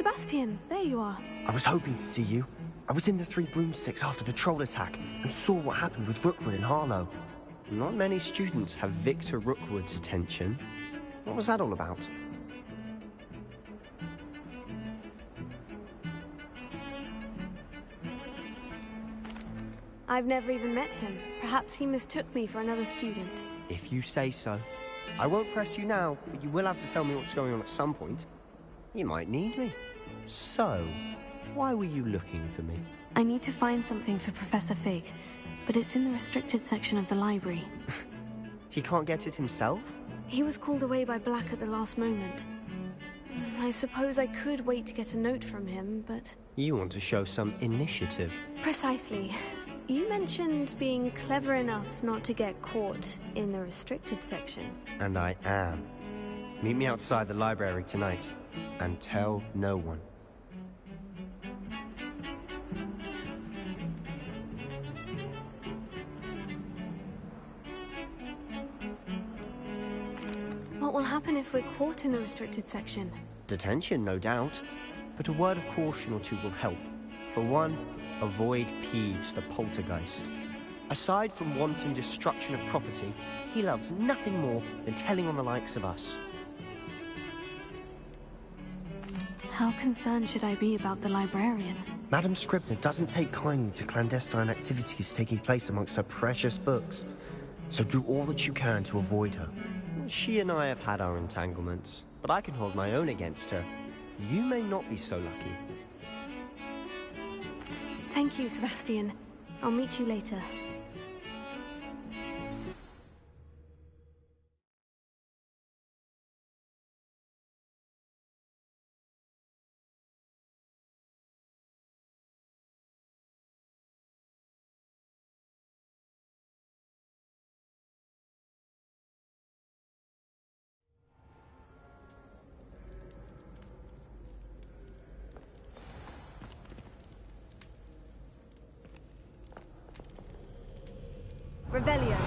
Sebastian, there you are. I was hoping to see you. I was in the Three Broomsticks after the troll attack and saw what happened with Rookwood and Harlow. Not many students have Victor Rookwood's attention. What was that all about? I've never even met him. Perhaps he mistook me for another student. If you say so. I won't press you now, but you will have to tell me what's going on at some point. You might need me. So, why were you looking for me? I need to find something for Professor Fig, but it's in the restricted section of the library. He can't get it himself? He was called away by Black at the last moment. I suppose I could wait to get a note from him, but... You want to show some initiative. Precisely. You mentioned being clever enough not to get caught in the restricted section. And I am. Meet me outside the library tonight, and tell no one. What will happen if we're caught in the restricted section? Detention, no doubt. But a word of caution or two will help. For one, avoid Peeves, the poltergeist. Aside from wanting destruction of property, he loves nothing more than telling on the likes of us. How concerned should I be about the librarian? Madam Scribner doesn't take kindly to clandestine activities taking place amongst her precious books. So do all that you can to avoid her. She and I have had our entanglements, but I can hold my own against her. You may not be so lucky. Thank you, Sebastian. I'll meet you later. Revelio.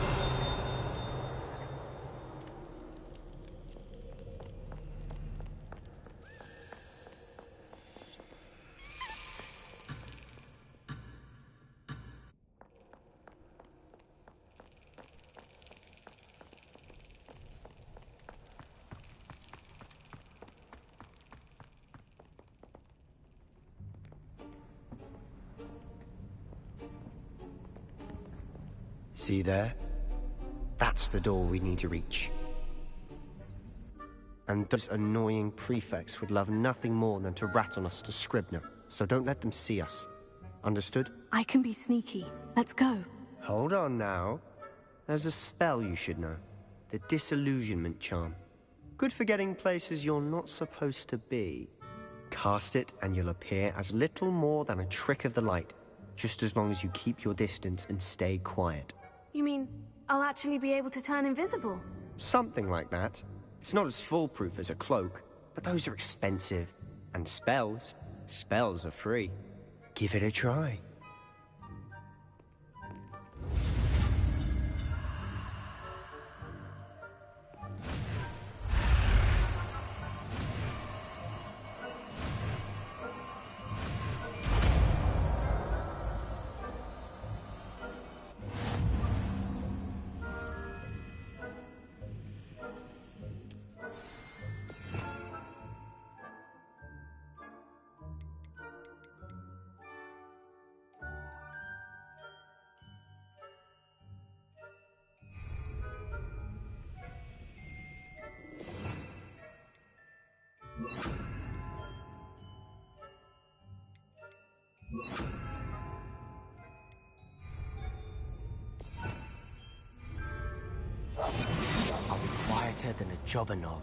See there? That's the door we need to reach. And those annoying prefects would love nothing more than to rat on us to Scribner, so don't let them see us. Understood? I can be sneaky. Let's go. Hold on now. There's a spell you should know. The Disillusionment Charm. Good for getting places you're not supposed to be. Cast it and you'll appear as little more than a trick of the light, just as long as you keep your distance and stay quiet. You mean I'll actually be able to turn invisible? Something like that. It's not as foolproof as a cloak, but those are expensive. And spells are free. Give it a try. I'll be quieter than a jobber knob.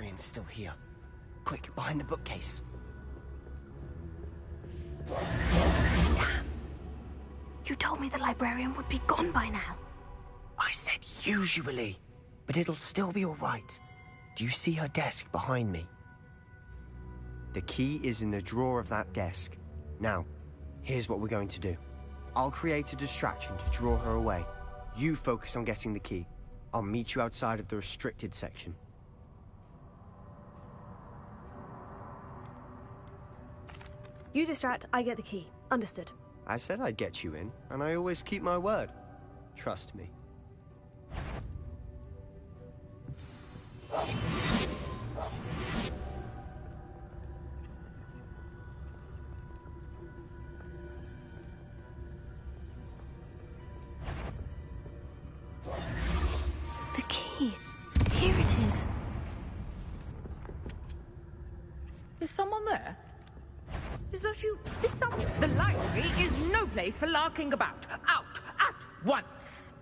librarian's still here. Quick, behind the bookcase. Damn. You told me the librarian would be gone by now. I said usually, but it'll still be all right. Do you see her desk behind me? The key is in the drawer of that desk. Now, here's what we're going to do. I'll create a distraction to draw her away. You focus on getting the key. I'll meet you outside of the restricted section. You distract, I get the key. Understood. I said I'd get you in, and I always keep my word. Trust me. The key. Here it is. Is someone there? Is that you? Is someone... The library is no place for larking about. Out! At once!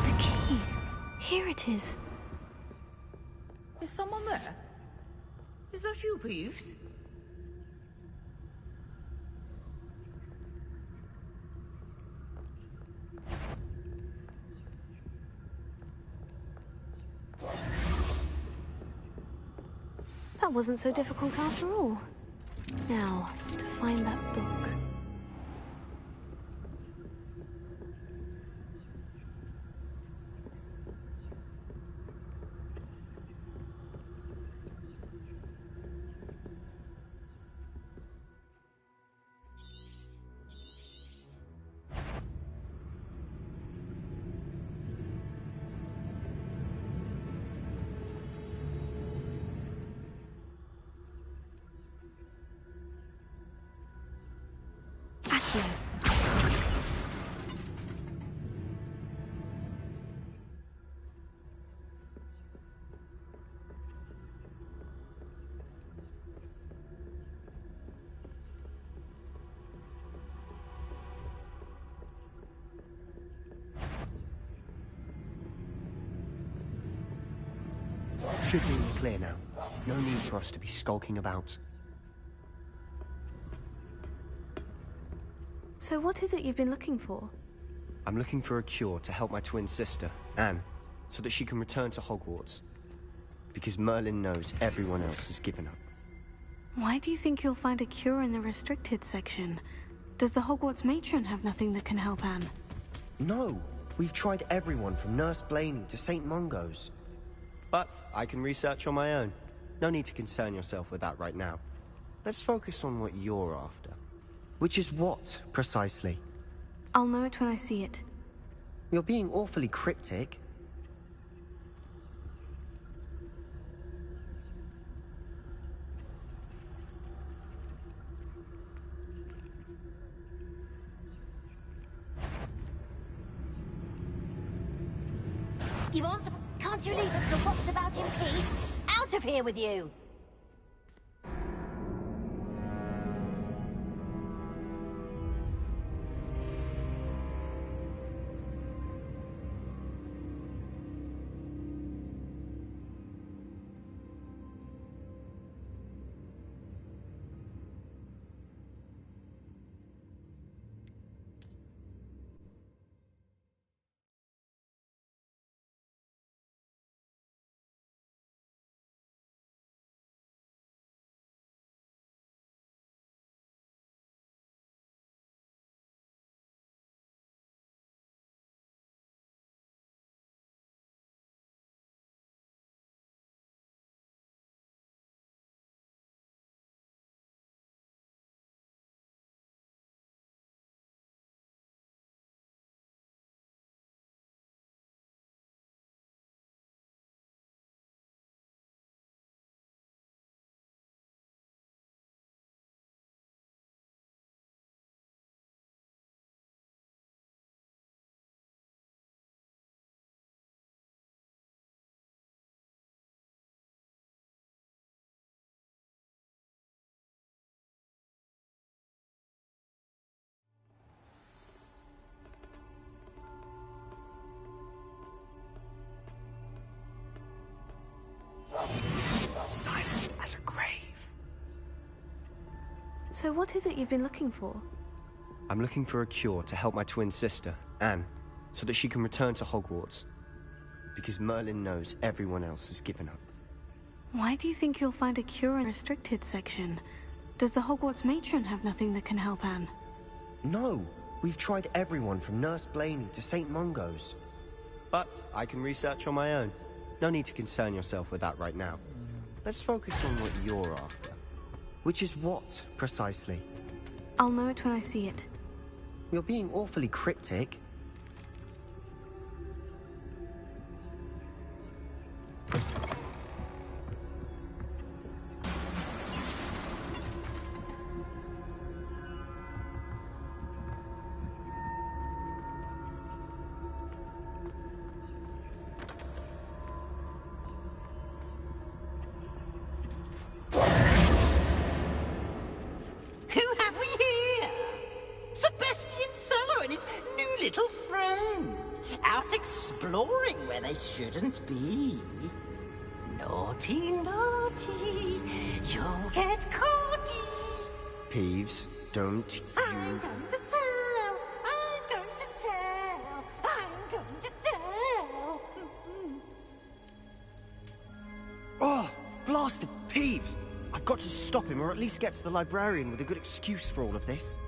The key. Here it is. Is someone there? Is that you, Peeves? That wasn't so difficult after all. Now, to find that book. Should be in the clear now. No need for us to be skulking about. So what is it you've been looking for? I'm looking for a cure to help my twin sister, Anne, so that she can return to Hogwarts. Because Merlin knows everyone else has given up. Why do you think you'll find a cure in the restricted section? Does the Hogwarts matron have nothing that can help Anne? No, we've tried everyone from Nurse Blaney to St. Mungo's. But I can research on my own. No need to concern yourself with that right now. Let's focus on what you're after. Which is what, precisely? I'll know it when I see it. You're being awfully cryptic. Yvonne, can't you leave us to watch about in peace? Out of here with you! as a grave. So what is it you've been looking for? I'm looking for a cure to help my twin sister, Anne, so that she can return to Hogwarts. Because Merlin knows everyone else has given up. Why do you think you'll find a cure in the restricted section? Does the Hogwarts matron have nothing that can help Anne? No, we've tried everyone from Nurse Blaney to St. Mungo's. But I can research on my own. No need to concern yourself with that right now. Let's focus on what you're after. Which is what, precisely? I'll know it when I see it. You're being awfully cryptic. Who have we here? Sebastian Sallow and his new little friend. Out exploring where they shouldn't be. Naughty, naughty, you'll get caughty. Peeves, don't I'm you... going to tell, I'm going to tell, I'm going to tell. Oh, blasted Peeves! I've got to stop him, or at least get to the librarian with a good excuse for all of this.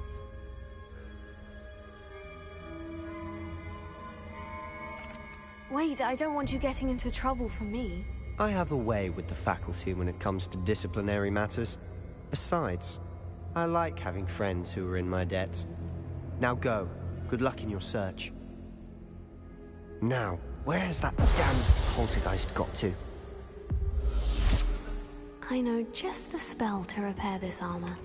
Wait, I don't want you getting into trouble for me. I have a way with the faculty when it comes to disciplinary matters. Besides, I like having friends who are in my debt. Now go. Good luck in your search. Now, where has that damned poltergeist got to? I know just the spell to repair this armor.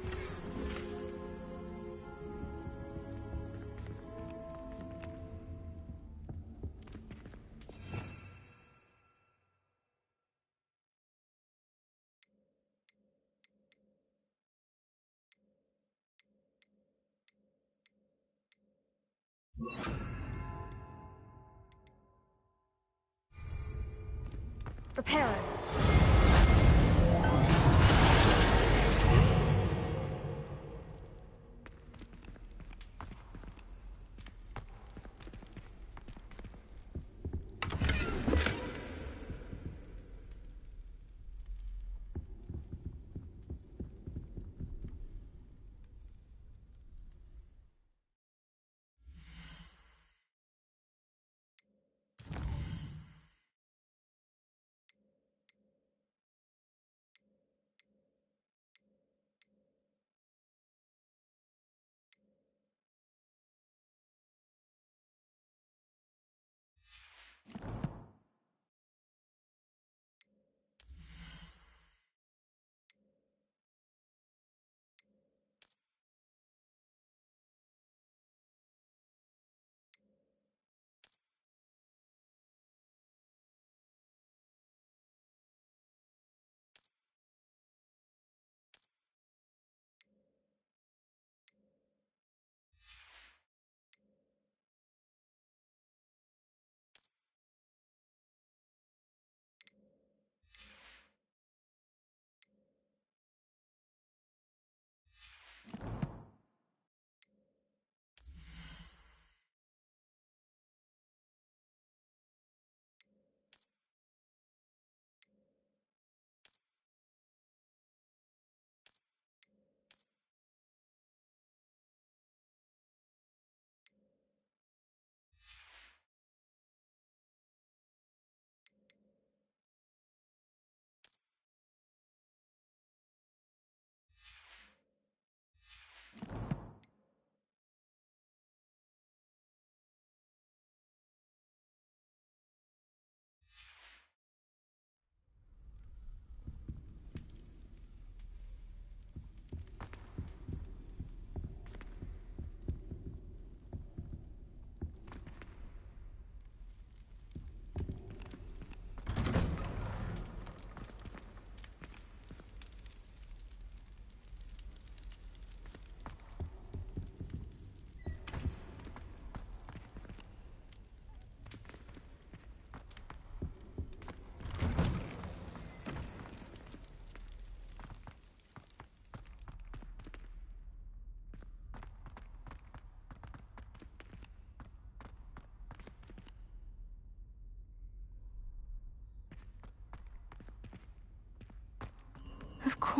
Repair it.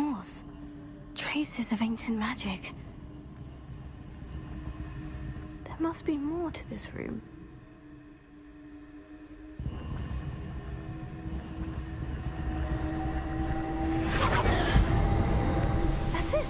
course. Traces of ancient magic. There must be more to this room. That's it!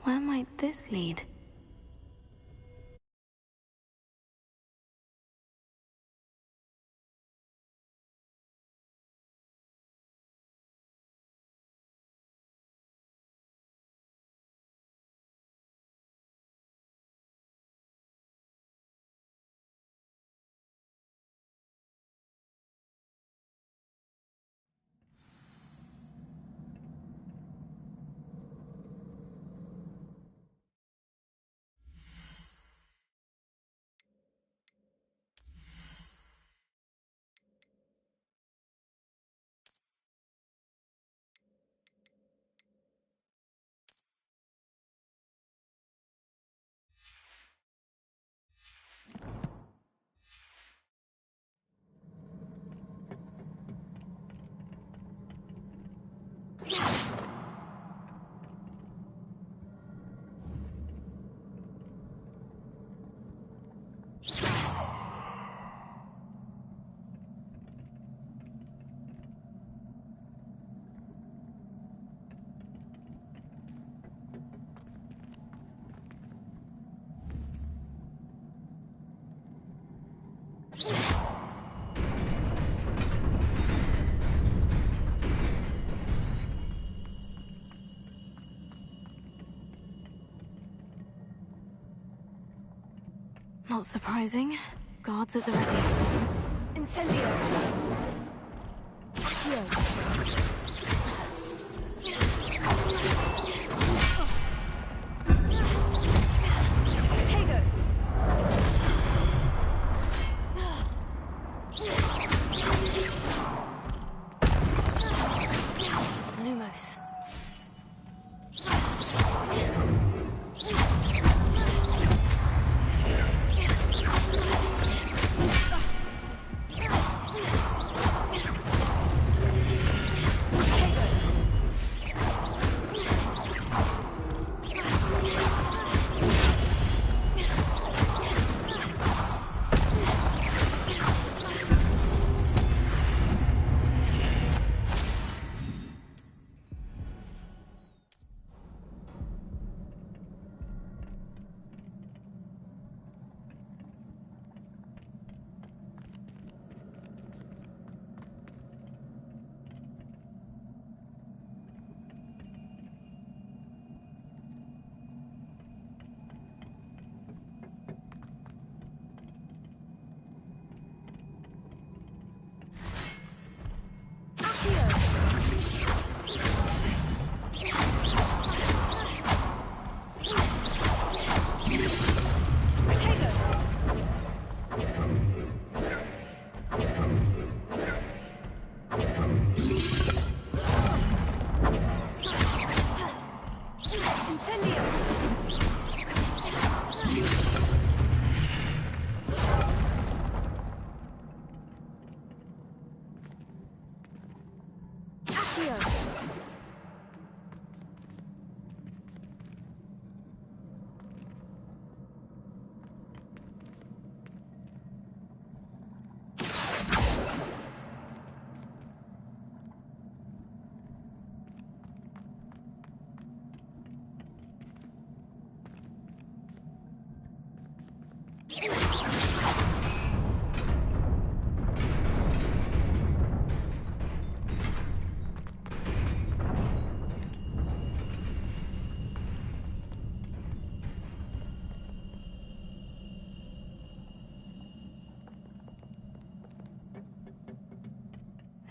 Where might this lead? Not surprising. Guards at the ready. Incendio! Potato!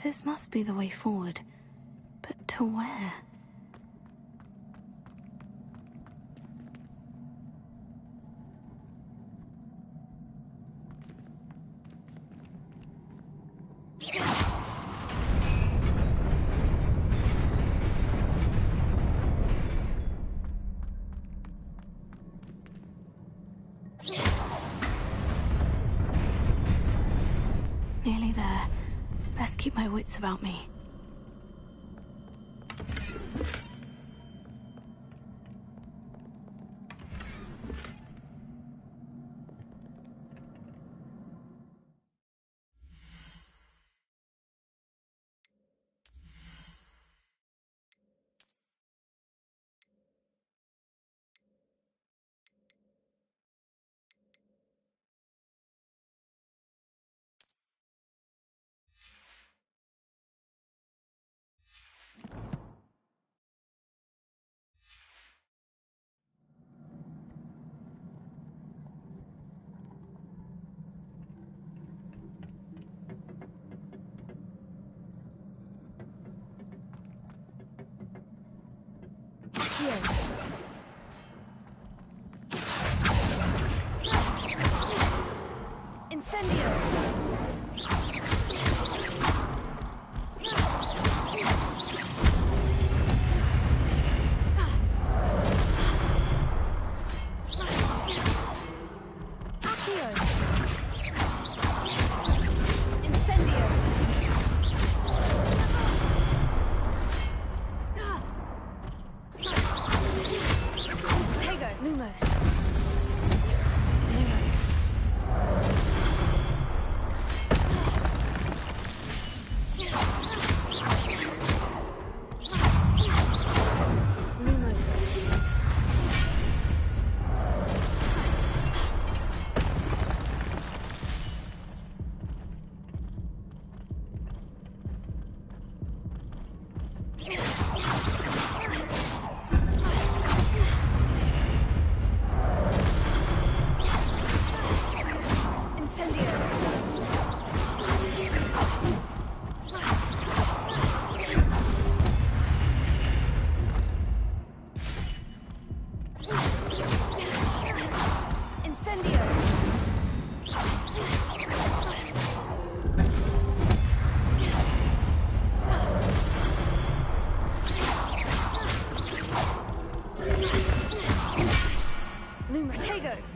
This must be the way forward. But to where? Nearly there. Best keep my wits about me.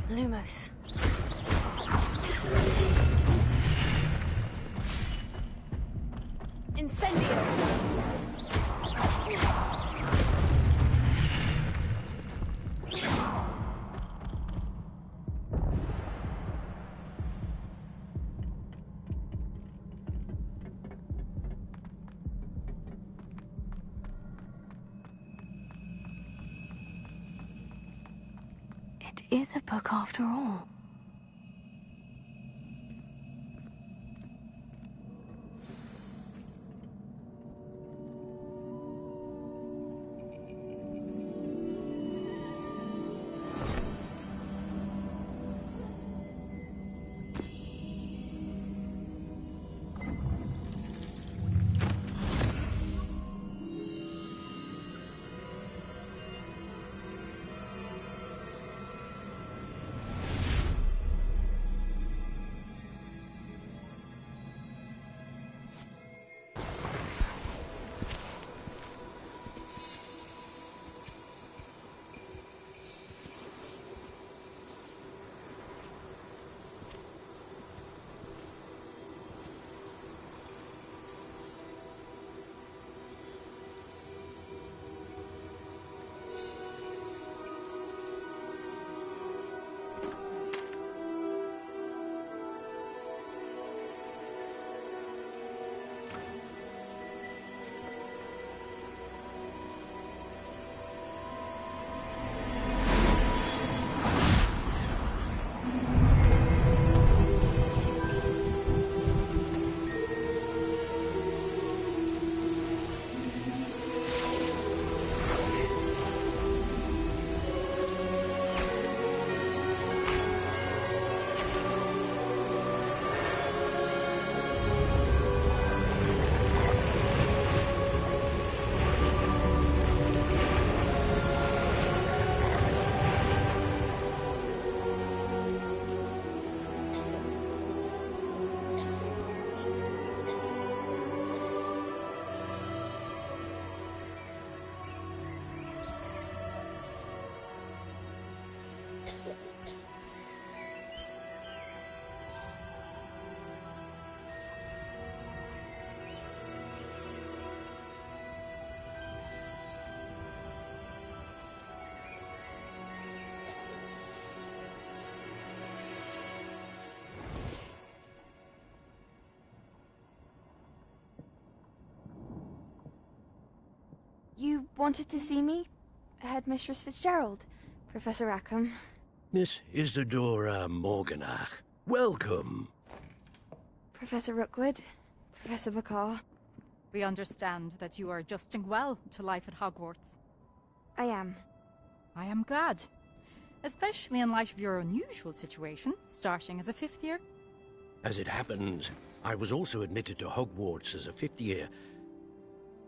Lumos. Incendio. It is a book after all. You wanted to see me? Headmistress Fitzgerald, Professor Rackham. Miss Isadora Morganach, welcome. Professor Rookwood, Professor Bakar. We understand that you are adjusting well to life at Hogwarts. I am. I am glad. Especially in light of your unusual situation, starting as a 5th year. As it happens, I was also admitted to Hogwarts as a 5th year.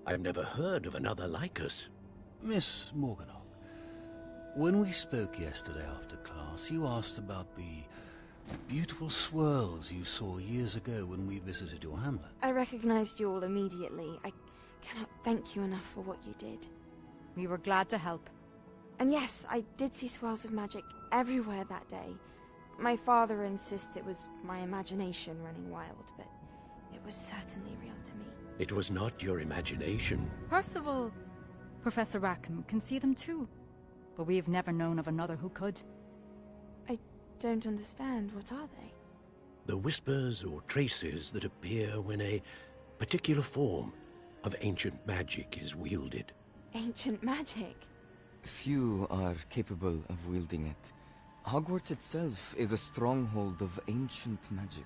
I've never heard of another like us. Miss Morganach, when we spoke yesterday after class, you asked about the beautiful swirls you saw years ago when we visited your hamlet. I recognized you all immediately. I cannot thank you enough for what you did. We were glad to help. And yes, I did see swirls of magic everywhere that day. My father insists it was my imagination running wild, but it was certainly real to me. It was not your imagination. Percival, Professor Rackham can see them too. But we have never known of another who could. I don't understand. What are they? The whispers or traces that appear when a particular form of ancient magic is wielded. Ancient magic? Few are capable of wielding it. Hogwarts itself is a stronghold of ancient magic.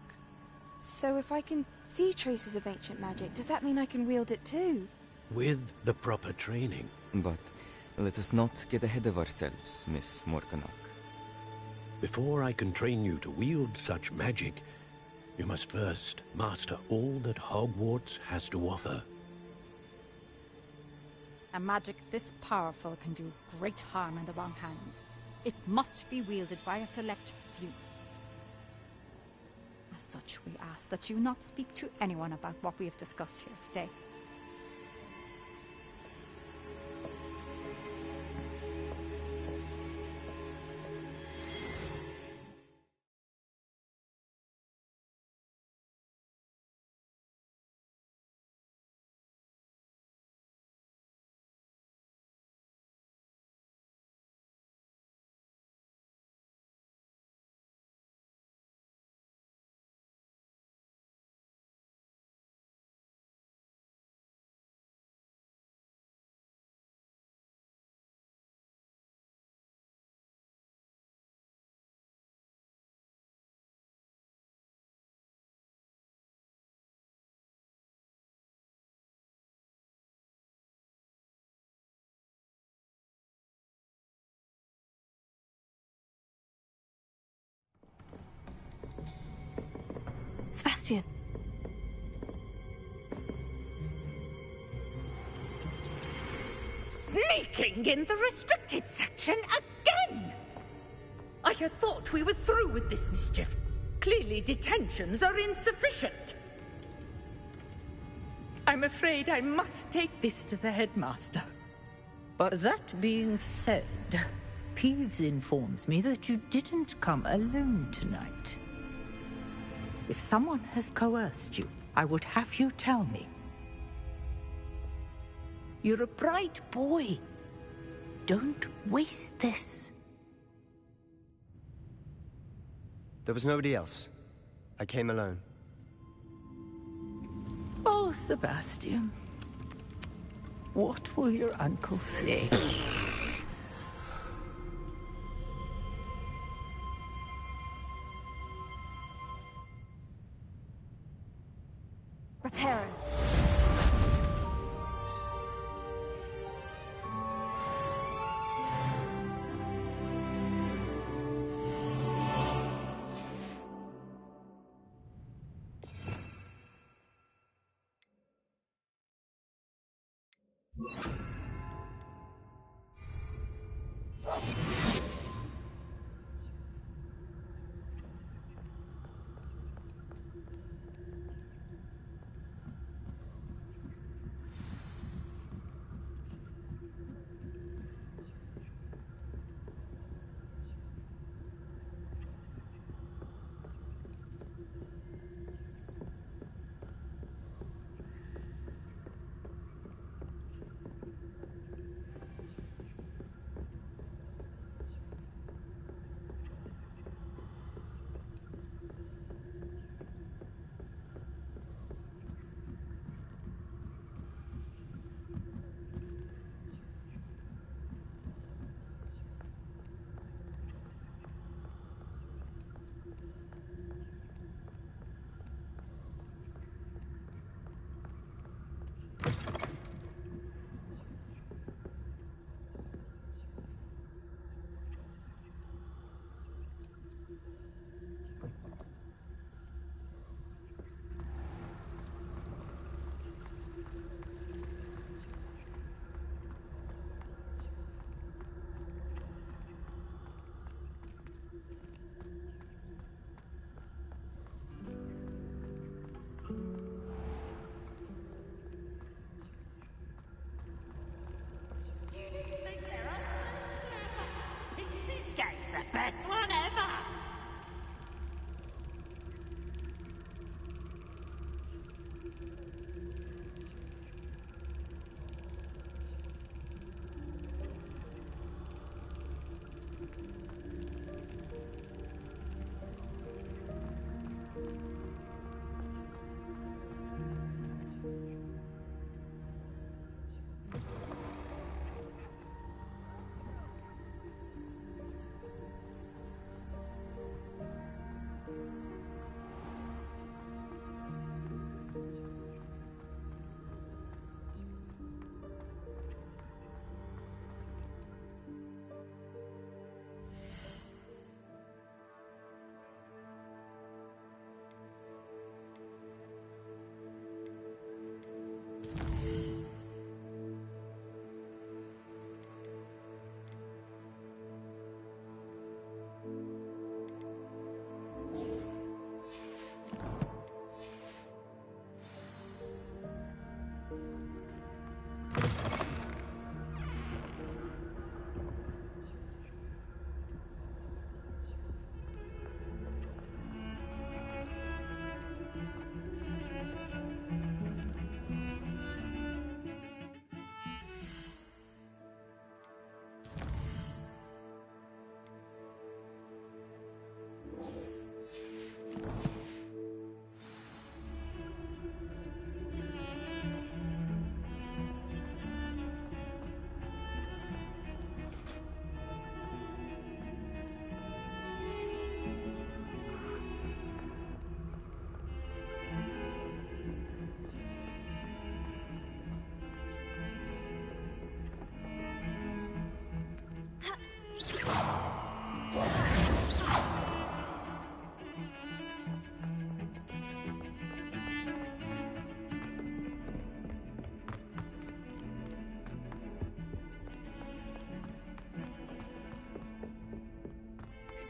So if I can see traces of ancient magic, does that mean I can wield it too? With the proper training. But let us not get ahead of ourselves, Miss Morganach. Before I can train you to wield such magic, you must first master all that Hogwarts has to offer. A magic this powerful can do great harm in the wrong hands. It must be wielded by a select few. As such, we ask that you not speak to anyone about what we have discussed here today. Sebastian! Sneaking in the restricted section again! I had thought we were through with this mischief. Clearly detentions are insufficient. I'm afraid I must take this to the headmaster. But that being said, Peeves informs me that you didn't come alone tonight. If someone has coerced you, I would have you tell me. You're a bright boy. Don't waste this. There was nobody else. I came alone. Oh, Sebastian. What will your uncle say? Reparo.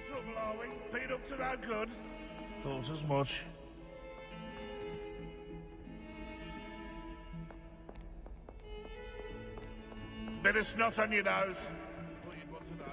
Trouble, are we? Been up to no good? Thought as much. Bit of snot on your nose. Thought you'd want to know.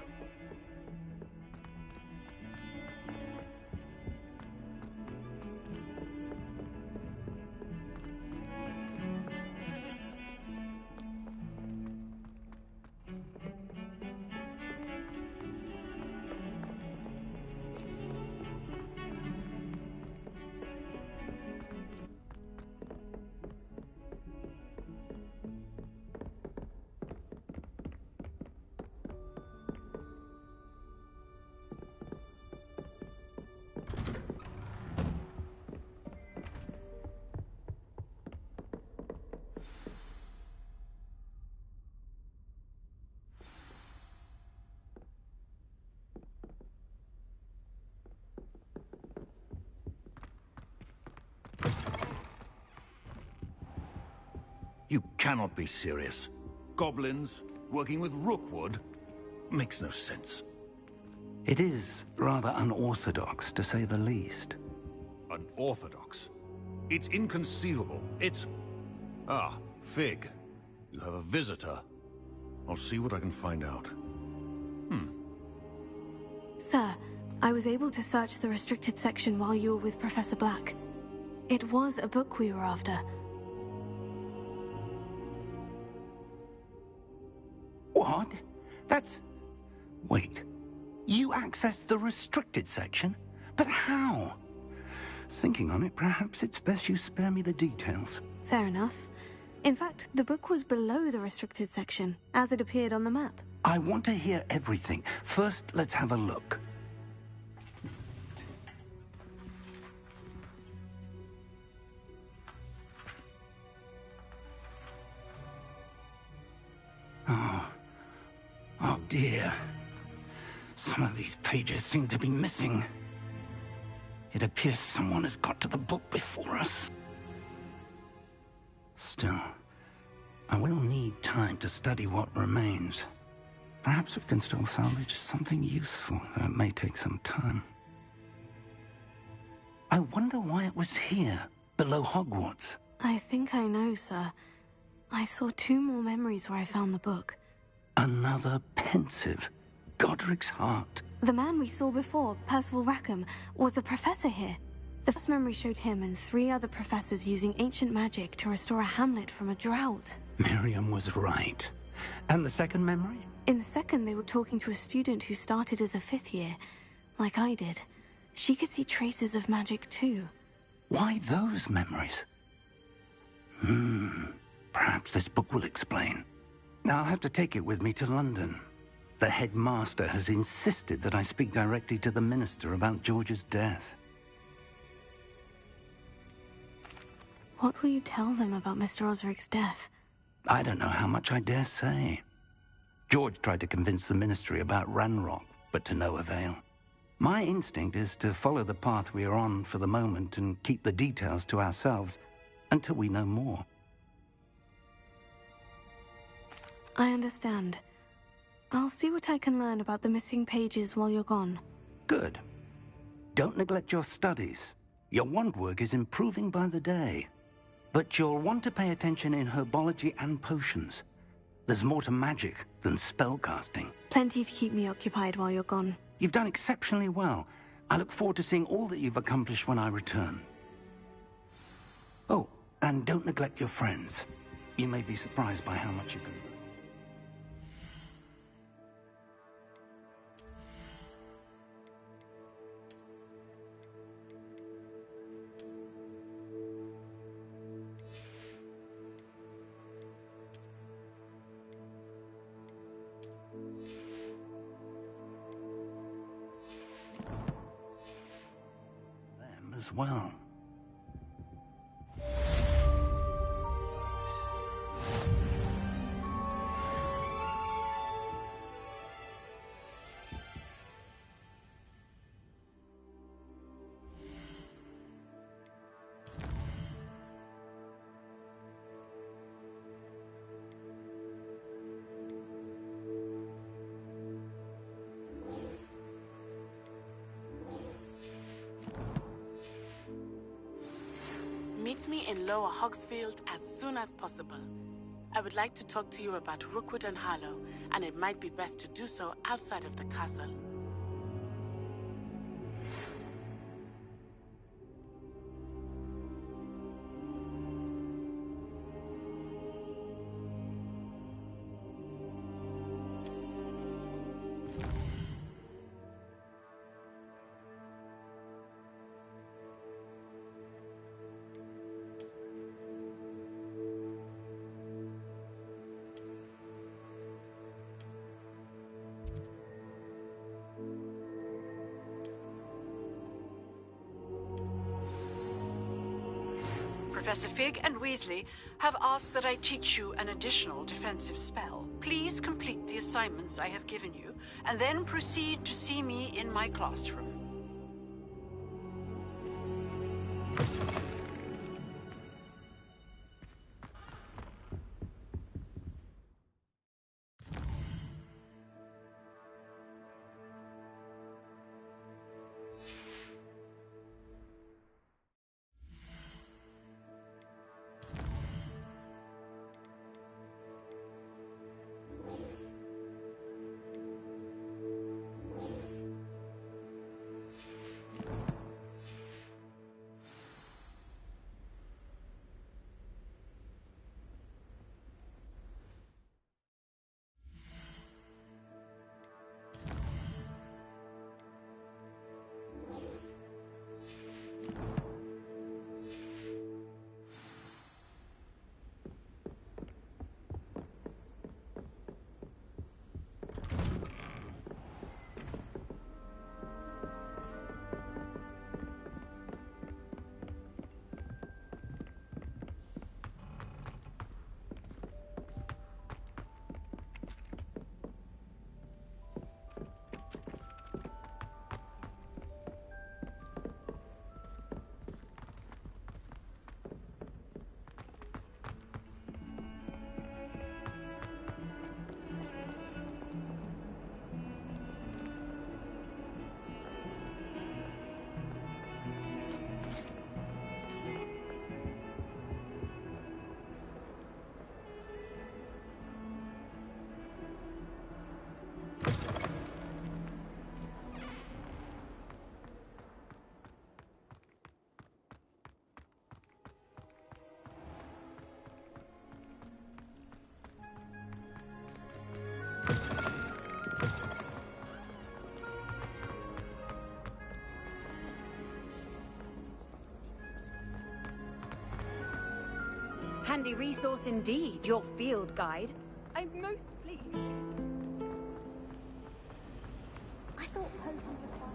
You cannot be serious. Goblins working with Rookwood? Makes no sense. It is rather unorthodox, to say the least. Unorthodox? It's inconceivable. It's... Ah, Fig. You have a visitor. I'll see what I can find out. Sir, I was able to search the restricted section while you were with Professor Black. It was a book we were after. What? That's... Wait. You accessed the restricted section? But how? Thinking on it, perhaps it's best you spare me the details. Fair enough. In fact, the book was below the restricted section, as it appeared on the map. I want to hear everything. First, let's have a look. Oh dear. Some of these pages seem to be missing. It appears someone has got to the book before us. Still, I will need time to study what remains. Perhaps we can still salvage something useful, though it may take some time. I wonder why it was here, below Hogwarts. I think I know, sir. I saw 2 more memories where I found the book. Another pensive. Godric's heart. The man we saw before, Percival Rackham, was a professor here. The first memory showed him and 3 other professors using ancient magic to restore a hamlet from a drought. Miriam was right. And the second memory? In the second, they were talking to a student who started as a 5th year, like I did. She could see traces of magic too. Why those memories? Perhaps this book will explain. I'll have to take it with me to London. The headmaster has insisted that I speak directly to the minister about George's death. What will you tell them about Mr. Osric's death? I don't know how much I dare say. George tried to convince the ministry about Ranrock, but to no avail. My instinct is to follow the path we are on for the moment and keep the details to ourselves until we know more. I understand. I'll see what I can learn about the missing pages while you're gone. Good. don't neglect your studies. Your wand work is improving by the day. But you'll want to pay attention in herbology and potions. There's more to magic than spellcasting. Plenty to keep me occupied while you're gone. You've done exceptionally well. I look forward to seeing all that you've accomplished when I return. Oh, and don't neglect your friends. You may be surprised by how much you can learn. Them as well. Meet me in Lower Hogsfield as soon as possible. I would like to talk to you about Rookwood and Harlow, and it might be best to do so outside of the castle. Professor Fig and Weasley have asked that I teach you an additional defensive spell. Please complete the assignments I have given you, and then proceed to see me in my classroom. Handy resource indeed, your field guide. I'm most pleased. I thought potions were fun.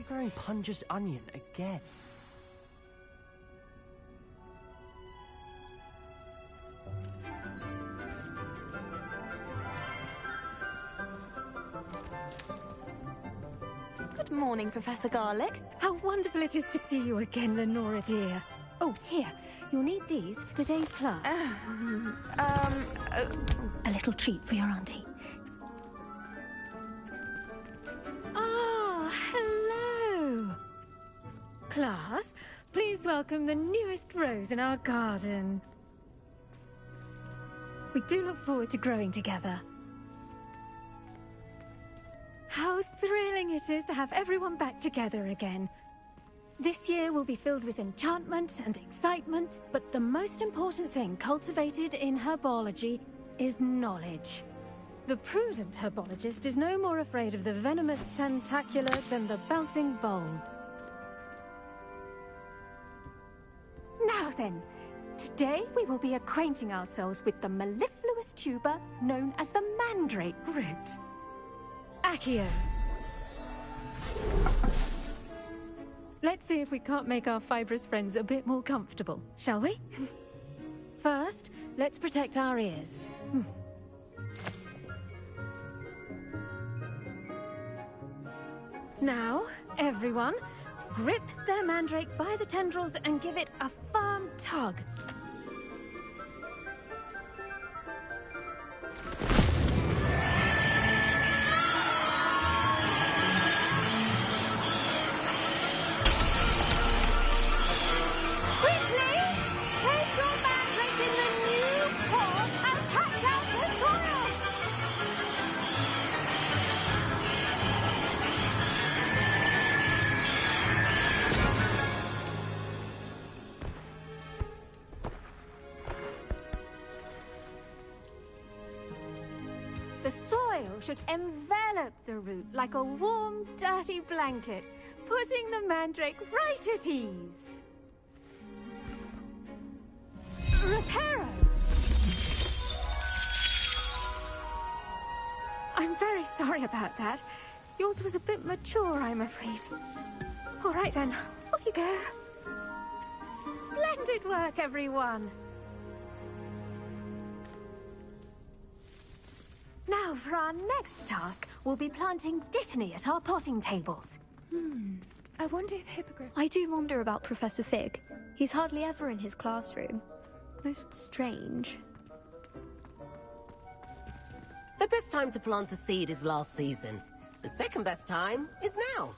growing Punja's onion again. Good morning, Professor Garlic. How wonderful it is to see you again, Lenora dear. Oh, here. You'll need these for today's class. A little treat for your auntie. Ah, hello. Class, please welcome the newest rose in our garden. We do look forward to growing together. How thrilling it is to have everyone back together again. This year will be filled with enchantment and excitement, but the most important thing cultivated in herbology is knowledge. The prudent herbologist is no more afraid of the venomous tentacular than the bouncing bulb. Now then, today we will be acquainting ourselves with the mellifluous tuber known as the mandrake root. Accio. Let's see if we can't make our fibrous friends a bit more comfortable, shall we? First, let's protect our ears. Now, everyone, grip their mandrake by the tendrils and give it a firm tug. Should envelop the root like a warm, dirty blanket, putting the mandrake right at ease. Reparo! I'm very sorry about that. Yours was a bit mature, I'm afraid. All right then, off you go. Splendid work, everyone! Now, for our next task, we'll be planting Dittany at our potting tables. I wonder if Hippogriff... I do wonder about Professor Fig. He's hardly ever in his classroom. Most strange. The best time to plant a seed is last season. The second best time is now.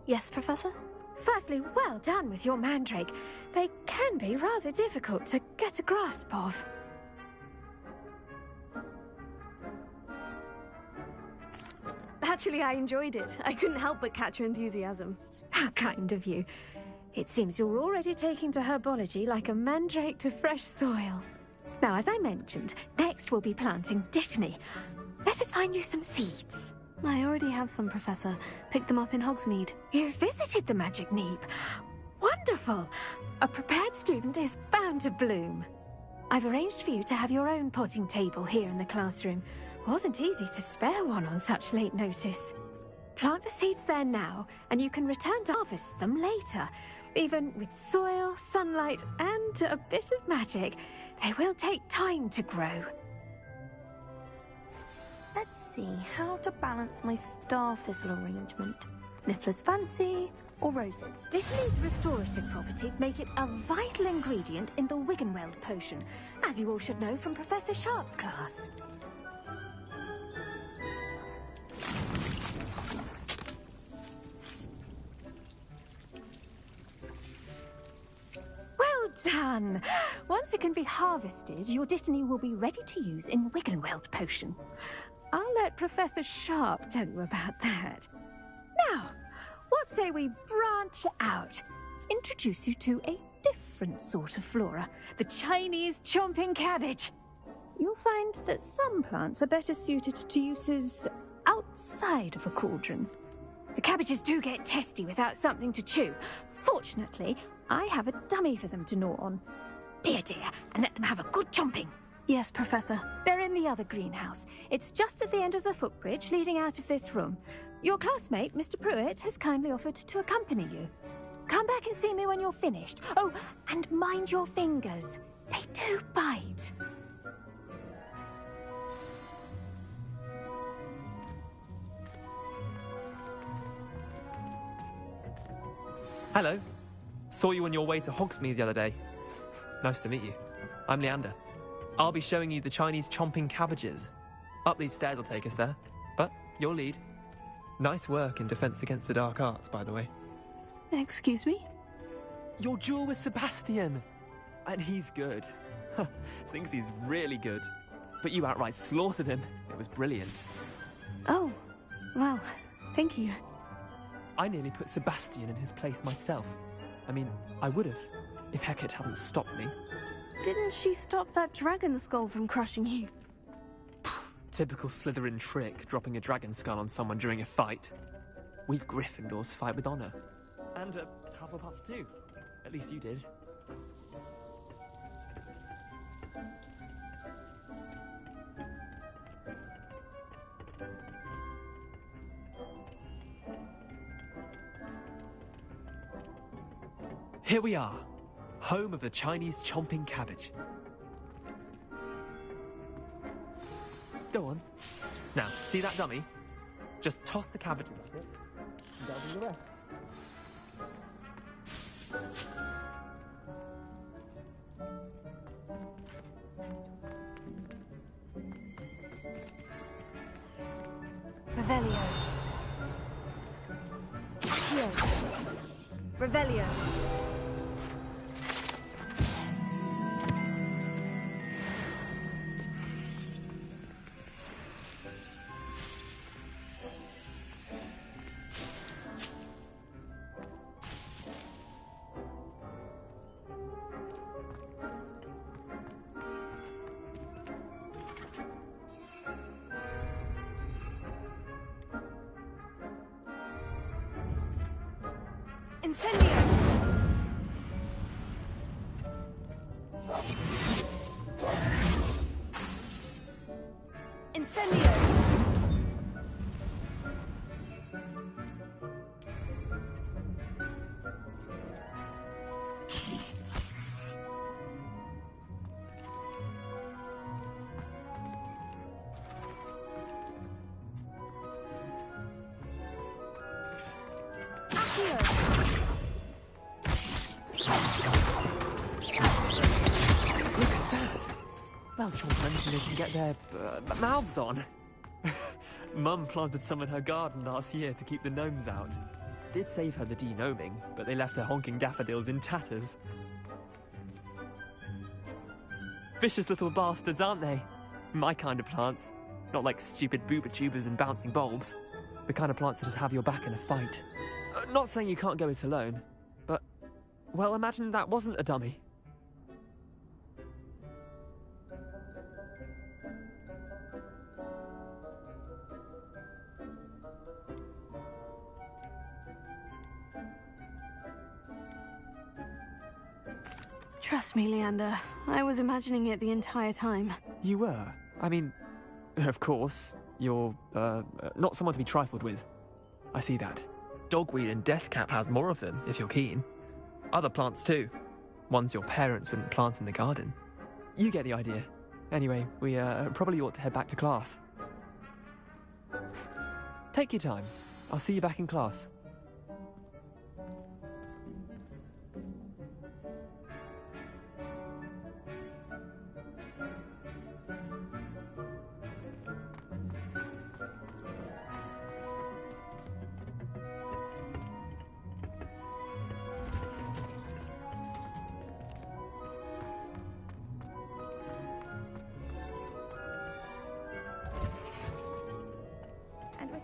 Yes, Professor? Firstly, well done with your mandrake. They can be rather difficult to get a grasp of. Actually, I enjoyed it. I couldn't help but catch your enthusiasm. How kind of you. It seems you're already taking to herbology like a mandrake to fresh soil. Now, as I mentioned, next we'll be planting Dittany. Let us find you some seeds. I already have some, Professor. Picked them up in Hogsmeade. You visited the Magic Neep. Wonderful! A prepared student is bound to bloom. I've arranged for you to have your own potting table here in the classroom. Wasn't easy to spare one on such late notice. Plant the seeds there now, and you can return to harvest them later. Even with soil, sunlight, and a bit of magic, they will take time to grow. Let's see how to balance my star thistle arrangement. Niffler's fancy or roses? Dittany's restorative properties make it a vital ingredient in the Wiggenweld potion, as you all should know from Professor Sharp's class. Well done! Once it can be harvested, your Dittany will be ready to use in Wiggenweld potion. I'll let Professor Sharp tell you about that. Now, what say we branch out? Introduce you to a different sort of flora, the Chinese chomping cabbage. You'll find that some plants are better suited to uses outside of a cauldron. The cabbages do get testy without something to chew. Fortunately, I have a dummy for them to gnaw on. Be a dear and let them have a good chomping. Yes, Professor. They're in the other greenhouse. It's just at the end of the footbridge leading out of this room. Your classmate, Mr. Pruitt, has kindly offered to accompany you. Come back and see me when you're finished. Oh, and mind your fingers. They do bite. Hello. Saw you on your way to Hogsmeade the other day. Nice to meet you. I'm Leander. I'll be showing you the Chinese chomping cabbages. Up these stairs will take us there, but you'll lead. Nice work in Defense Against the Dark Arts, by the way. Excuse me? Your duel with Sebastian! And he's good. Thinks he's really good. But you outright slaughtered him. It was brilliant. Oh, well, thank you. I nearly put Sebastian in his place myself. I mean, I would have, if Hecate hadn't stopped me. Didn't she stop that dragon skull from crushing you? Typical Slytherin trick, dropping a dragon skull on someone during a fight. We Gryffindors fight with honor. And Hufflepuffs too. At least you did. Here we are, home of the Chinese chomping cabbage. Go on. Now, see that dummy? Just toss the cabbage at it, and that'll do the rest. Revelio. Accio. Revelio. Incendio! Incendio! Well, chomp anything they can get their mouths on. Mum planted some in her garden last year to keep the gnomes out. Did save her the de-gnoming, but they left her honking daffodils in tatters. Vicious little bastards, aren't they? My kind of plants. Not like stupid booba tubers and bouncing bulbs. The kind of plants that have your back in a fight. Not saying you can't go it alone, but... well, imagine that wasn't a dummy. Trust me, Leander. I was imagining it the entire time. You were? I mean, of course, you're, not someone to be trifled with. I see that. Dogweed and Deathcap has more of them, if you're keen. Other plants too. Ones your parents wouldn't plant in the garden. You get the idea. Anyway, we, probably ought to head back to class. Take your time. I'll see you back in class.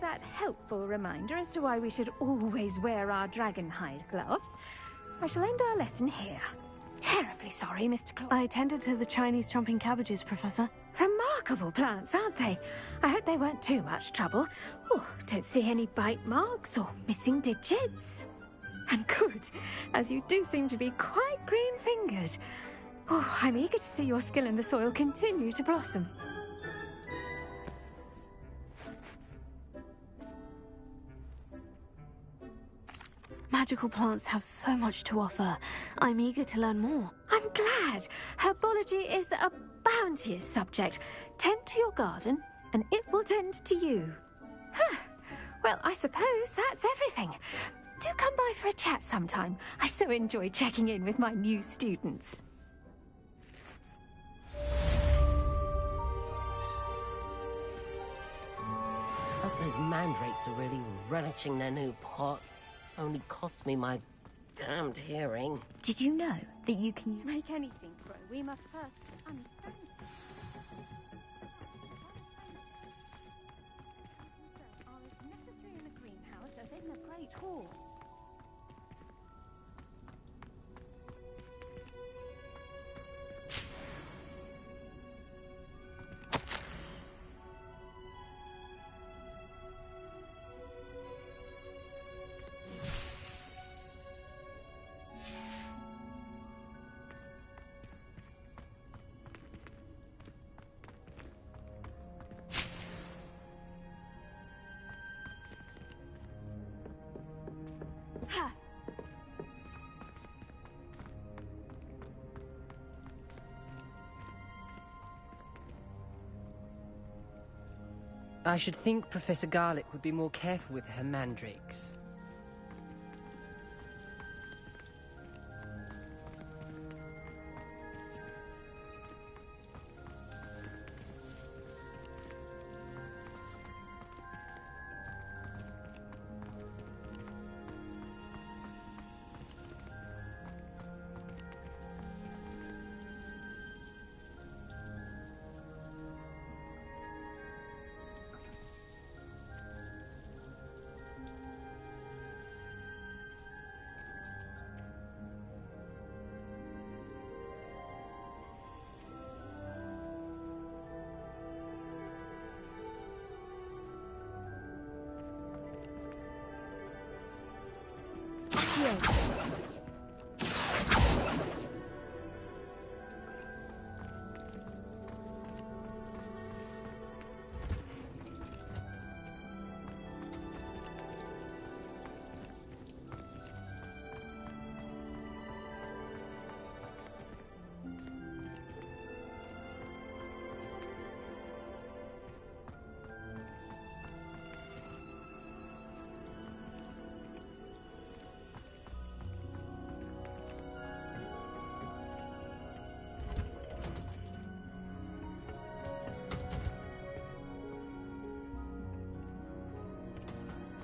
That helpful reminder as to why we should always wear our dragonhide gloves, I shall end our lesson here. Terribly sorry, Mr. Claw. I tended to the Chinese chomping cabbages, Professor. Remarkable plants, aren't they? I hope they weren't too much trouble. Oh, don't see any bite marks or missing digits. And good, as you do seem to be quite green-fingered. Oh, I'm eager to see your skill in the soil continue to blossom. Magical plants have so much to offer. I'm eager to learn more. I'm glad. Herbology is a bounteous subject. Tend to your garden, and it will tend to you. Huh. Well, I suppose that's everything. Do come by for a chat sometime. I so enjoy checking in with my new students. Hope those mandrakes are really relishing their new pots. Only cost me my damned hearing. Did you know that you can make anything grow? We must first understand. Are as necessary in a greenhouse as in a great hall. I should think Professor Garlick would be more careful with her mandrakes.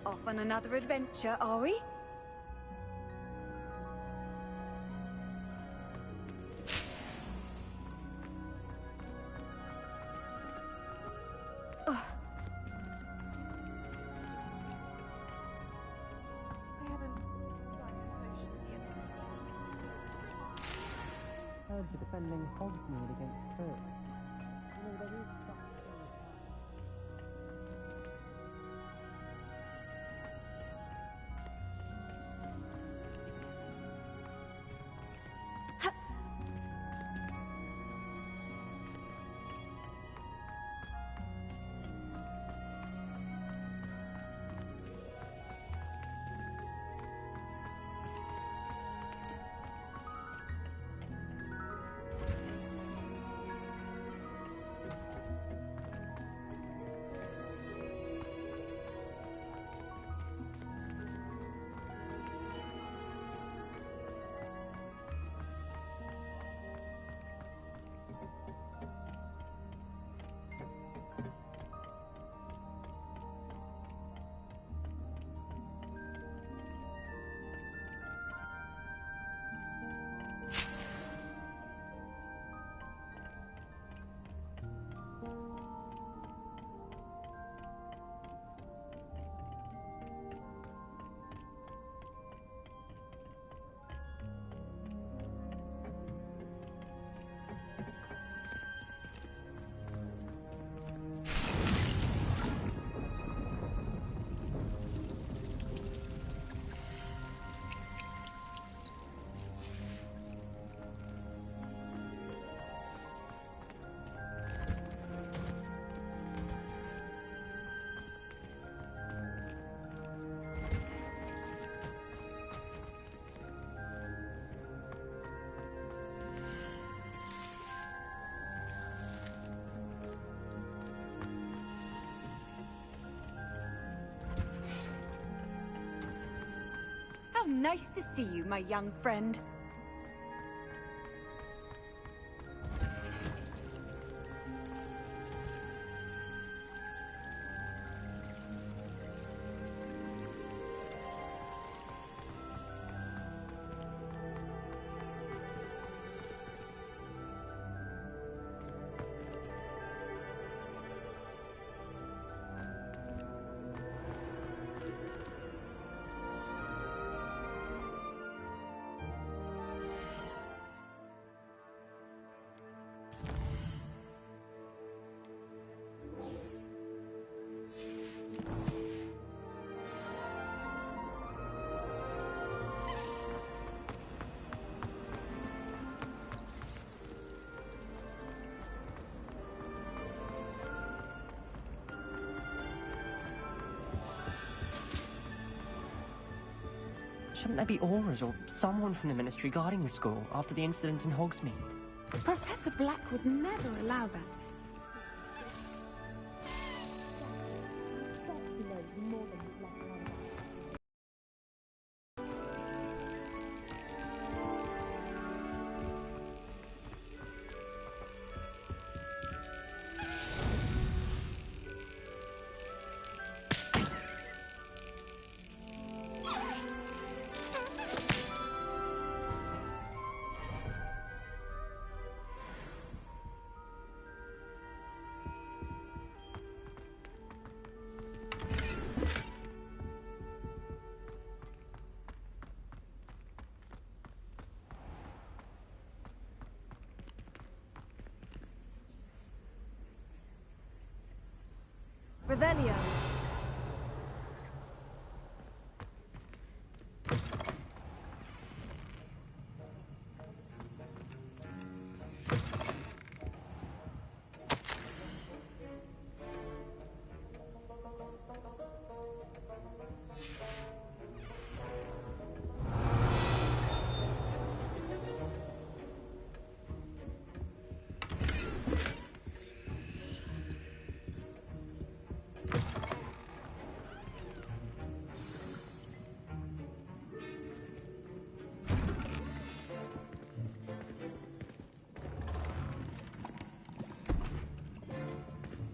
Off on another adventure, are we? Ugh. Heard you're defending Hogsmeade against Turks. You know, there is such nice to see you, my young friend. Shouldn't there be Aurors or someone from the Ministry guarding the school after the incident in Hogsmeade? Professor Black would never allow that. Revelio.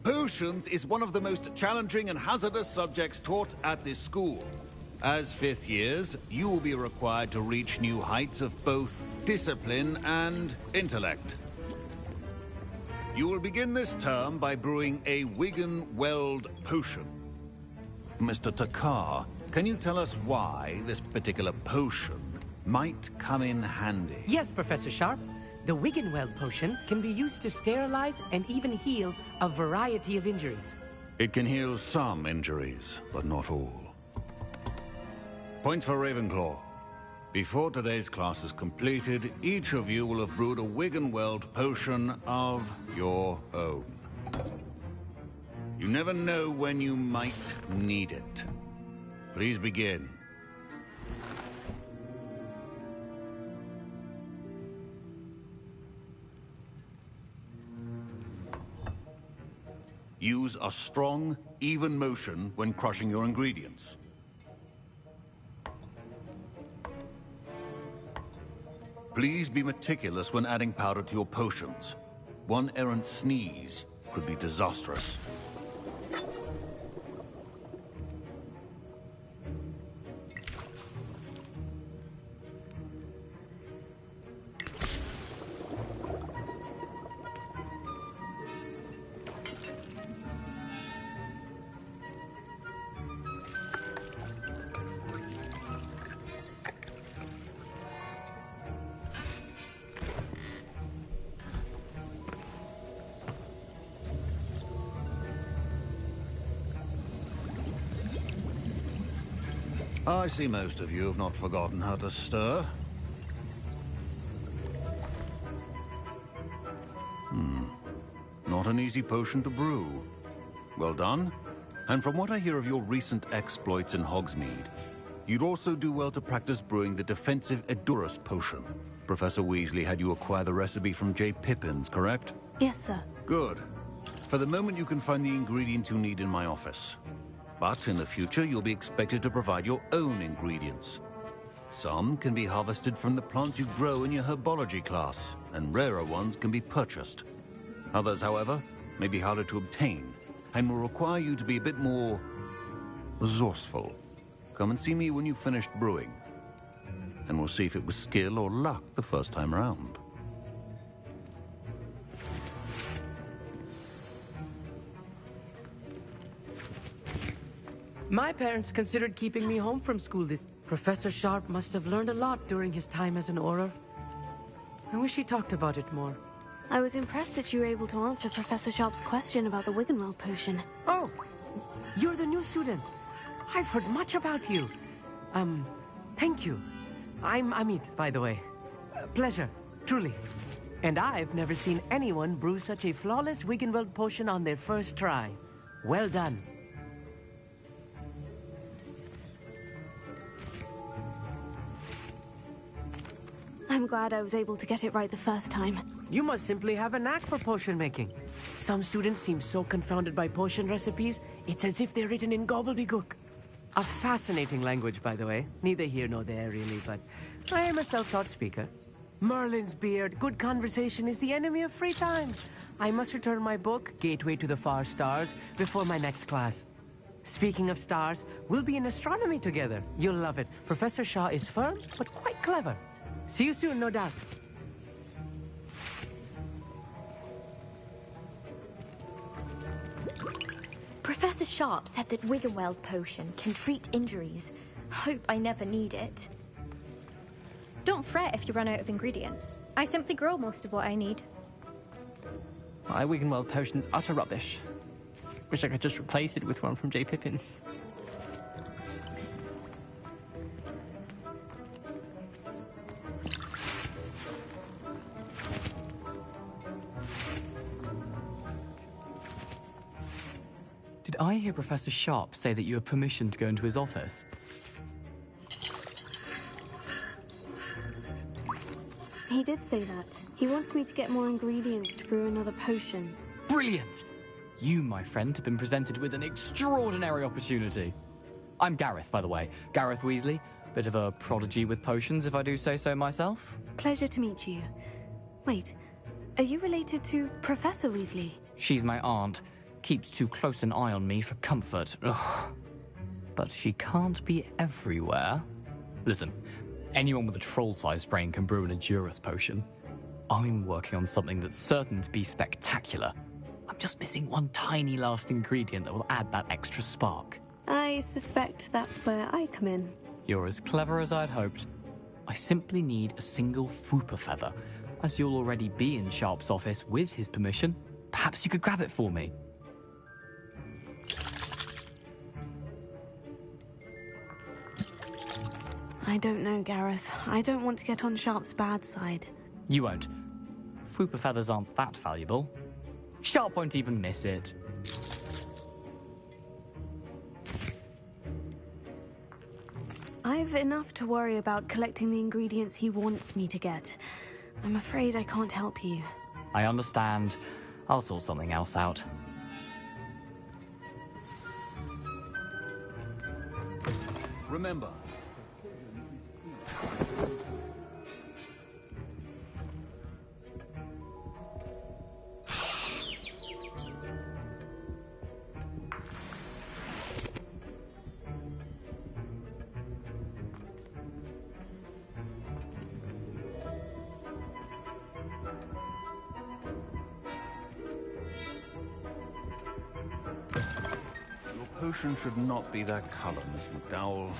Potions is one of the most challenging and hazardous subjects taught at this school. As fifth years, you will be required to reach new heights of both discipline and intellect. You will begin this term by brewing a Wiggenweld potion. Mr. Takar, can you tell us why this particular potion might come in handy? Yes, Professor Sharp. The Wiggenweld potion can be used to sterilize and even heal a variety of injuries. It can heal some injuries, but not all. Point for Ravenclaw. Before today's class is completed, each of you will have brewed a Wiggenweld potion of your own. You never know when you might need it. Please begin. Use a strong, even motion when crushing your ingredients. Please be meticulous when adding powder to your potions. One errant sneeze could be disastrous. I see most of you have not forgotten how to stir. Not an easy potion to brew. Well done. And from what I hear of your recent exploits in Hogsmeade, you'd also do well to practice brewing the defensive Edurus potion. Professor Weasley had you acquire the recipe from J. Pippin's, correct? Yes, sir. Good. For the moment, you can find the ingredients you need in my office. But in the future, you'll be expected to provide your own ingredients. Some can be harvested from the plants you grow in your herbology class, and rarer ones can be purchased. Others, however, may be harder to obtain, and will require you to be a bit more resourceful. Come and see me when you've finished brewing, and we'll see if it was skill or luck the first time around. My parents considered keeping me home from school this... Professor Sharp must have learned a lot during his time as an Auror. I wish he talked about it more. I was impressed that you were able to answer Professor Sharp's question about the Wiggenweld potion. Oh, you're the new student. I've heard much about you. Thank you. I'm Amit, by the way. Pleasure, truly. And I've never seen anyone brew such a flawless Wiggenweld potion on their first try. Well done. I'm glad I was able to get it right the first time. You must simply have a knack for potion making. Some students seem so confounded by potion recipes, it's as if they're written in gobbledygook. A fascinating language, by the way. Neither here nor there, really, but I am a self-taught speaker. Merlin's beard, good conversation is the enemy of free time. I must return my book, Gateway to the Far Stars, before my next class. Speaking of stars, we'll be in astronomy together. You'll love it. Professor Shaw is firm, but quite clever. See you soon, no doubt. Professor Sharp said that Wiggenweld potion can treat injuries. Hope I never need it. Don't fret if you run out of ingredients. I simply grow most of what I need. My Wiggenweld potion's utter rubbish. Wish I could just replace it with one from J. Pippin's. Did I hear Professor Sharp say that you have permission to go into his office? He did say that. He wants me to get more ingredients to brew another potion. Brilliant! You, my friend, have been presented with an extraordinary opportunity. I'm Gareth, by the way. Gareth Weasley. Bit of a prodigy with potions, if I do say so myself. Pleasure to meet you. Wait, are you related to Professor Weasley? She's my aunt. Keeps too close an eye on me for comfort. Ugh. But she can't be everywhere. Listen, anyone with a troll-sized brain can brew an Edurus potion. I'm working on something that's certain to be spectacular. I'm just missing one tiny last ingredient that will add that extra spark. I suspect that's where I come in. You're as clever as I'd hoped. I simply need a single Fwooper feather. As you'll already be in Sharp's office with his permission, perhaps you could grab it for me. I don't know, Gareth. I don't want to get on Sharp's bad side. You won't. Fwooper feathers aren't that valuable. Sharp won't even miss it. I've enough to worry about collecting the ingredients he wants me to get. I'm afraid I can't help you. I understand. I'll sort something else out. Remember, your potion should not be that color, Miss McDowell.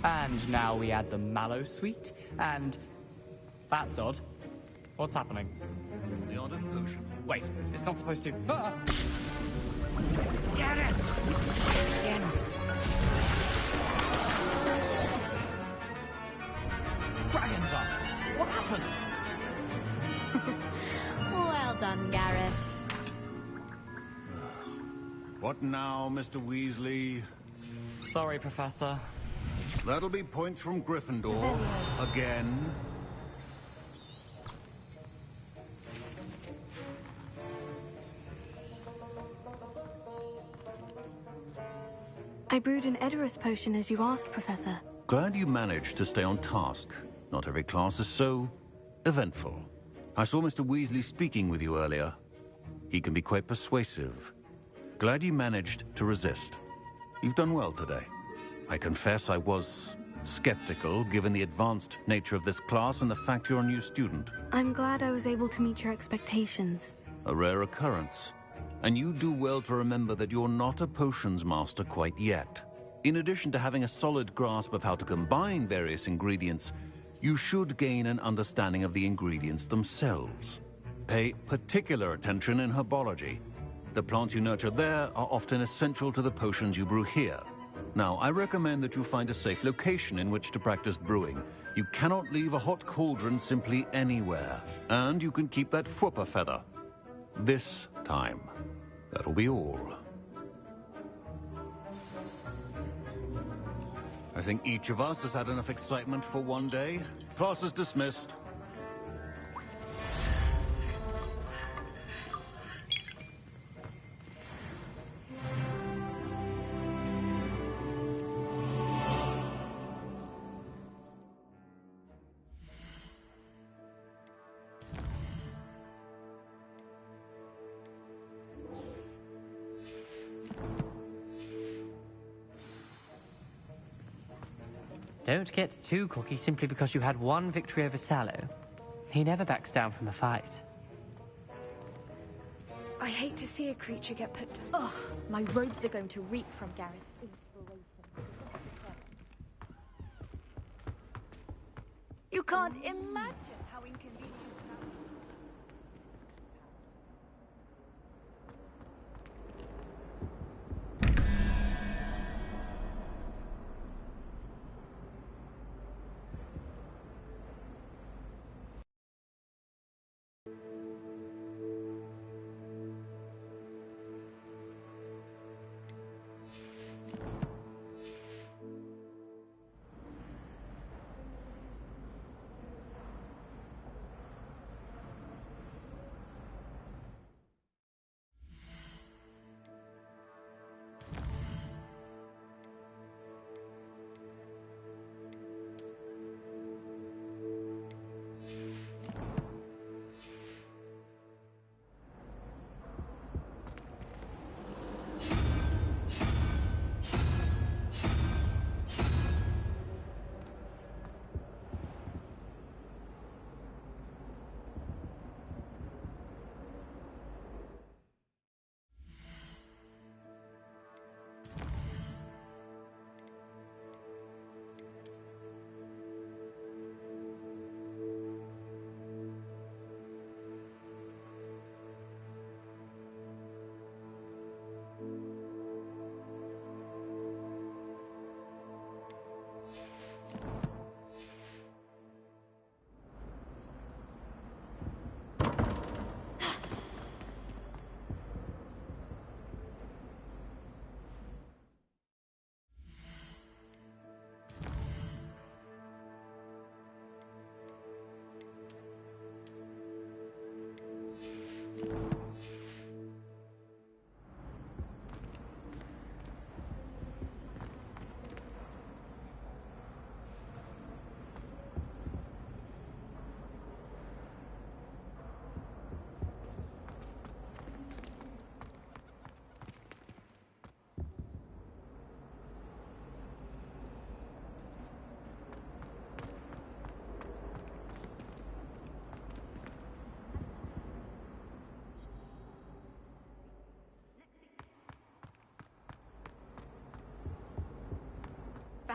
And now we add the mallow sweet, and... That's odd. What's happening? The odd potion. Wait, it's not supposed to... Ah! Get it! Again. Dragons up! What happened? Well done, Gareth. What now, Mr. Weasley? Sorry, Professor. That'll be points from Gryffindor. Again. I brewed an Edorus potion as you asked, Professor. Glad you managed to stay on task. Not every class is so eventful. I saw Mr. Weasley speaking with you earlier. He can be quite persuasive. Glad you managed to resist. You've done well today. I confess I was skeptical, given the advanced nature of this class and the fact you're a new student. I'm glad I was able to meet your expectations. A rare occurrence. And you do well to remember that you're not a potions master quite yet. In addition to having a solid grasp of how to combine various ingredients, you should gain an understanding of the ingredients themselves. Pay particular attention in herbology. The plants you nurture there are often essential to the potions you brew here. Now, I recommend that you find a safe location in which to practice brewing. You cannot leave a hot cauldron simply anywhere. And you can keep that Fwooper feather. This time. That'll be all. I think each of us has had enough excitement for one day. Class is dismissed. Don't get too cocky simply because you had one victory over Sallow. He never backs down from a fight. I hate to see a creature get put down. Ugh, my robes are going to reek from Gareth's inspiration. You can't imagine how inconvenient.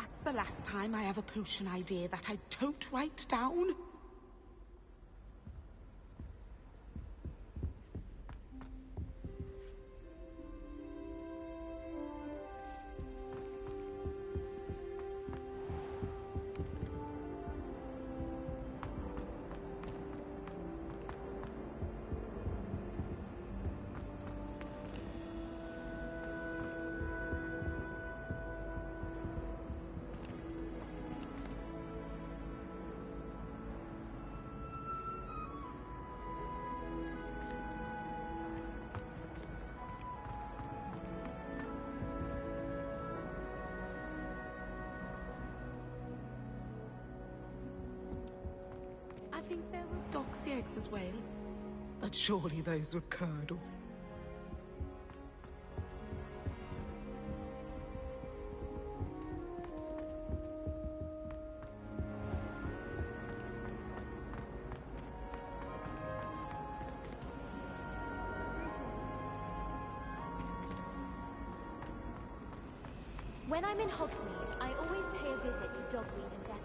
that's the last time I have a potion idea that I don't write down. I think there were doxy eggs as well. But surely those were curdle. When I'm in Hogsmeade, I always pay a visit to Dogweed and Deathcap.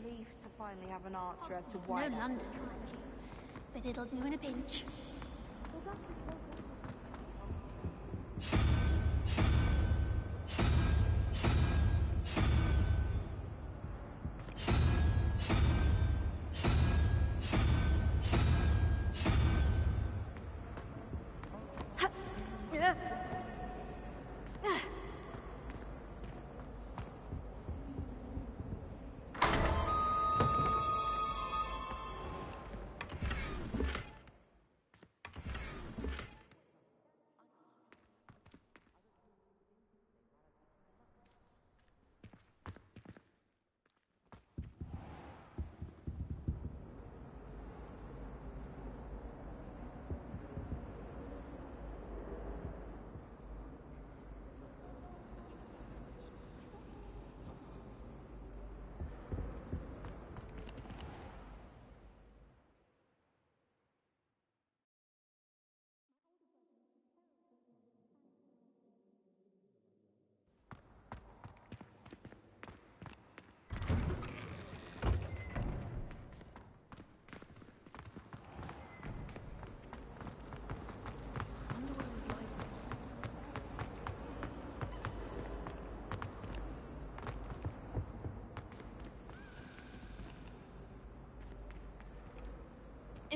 Relief to finally have an answer as to It's why. no London, mind you, but it'll do in a pinch.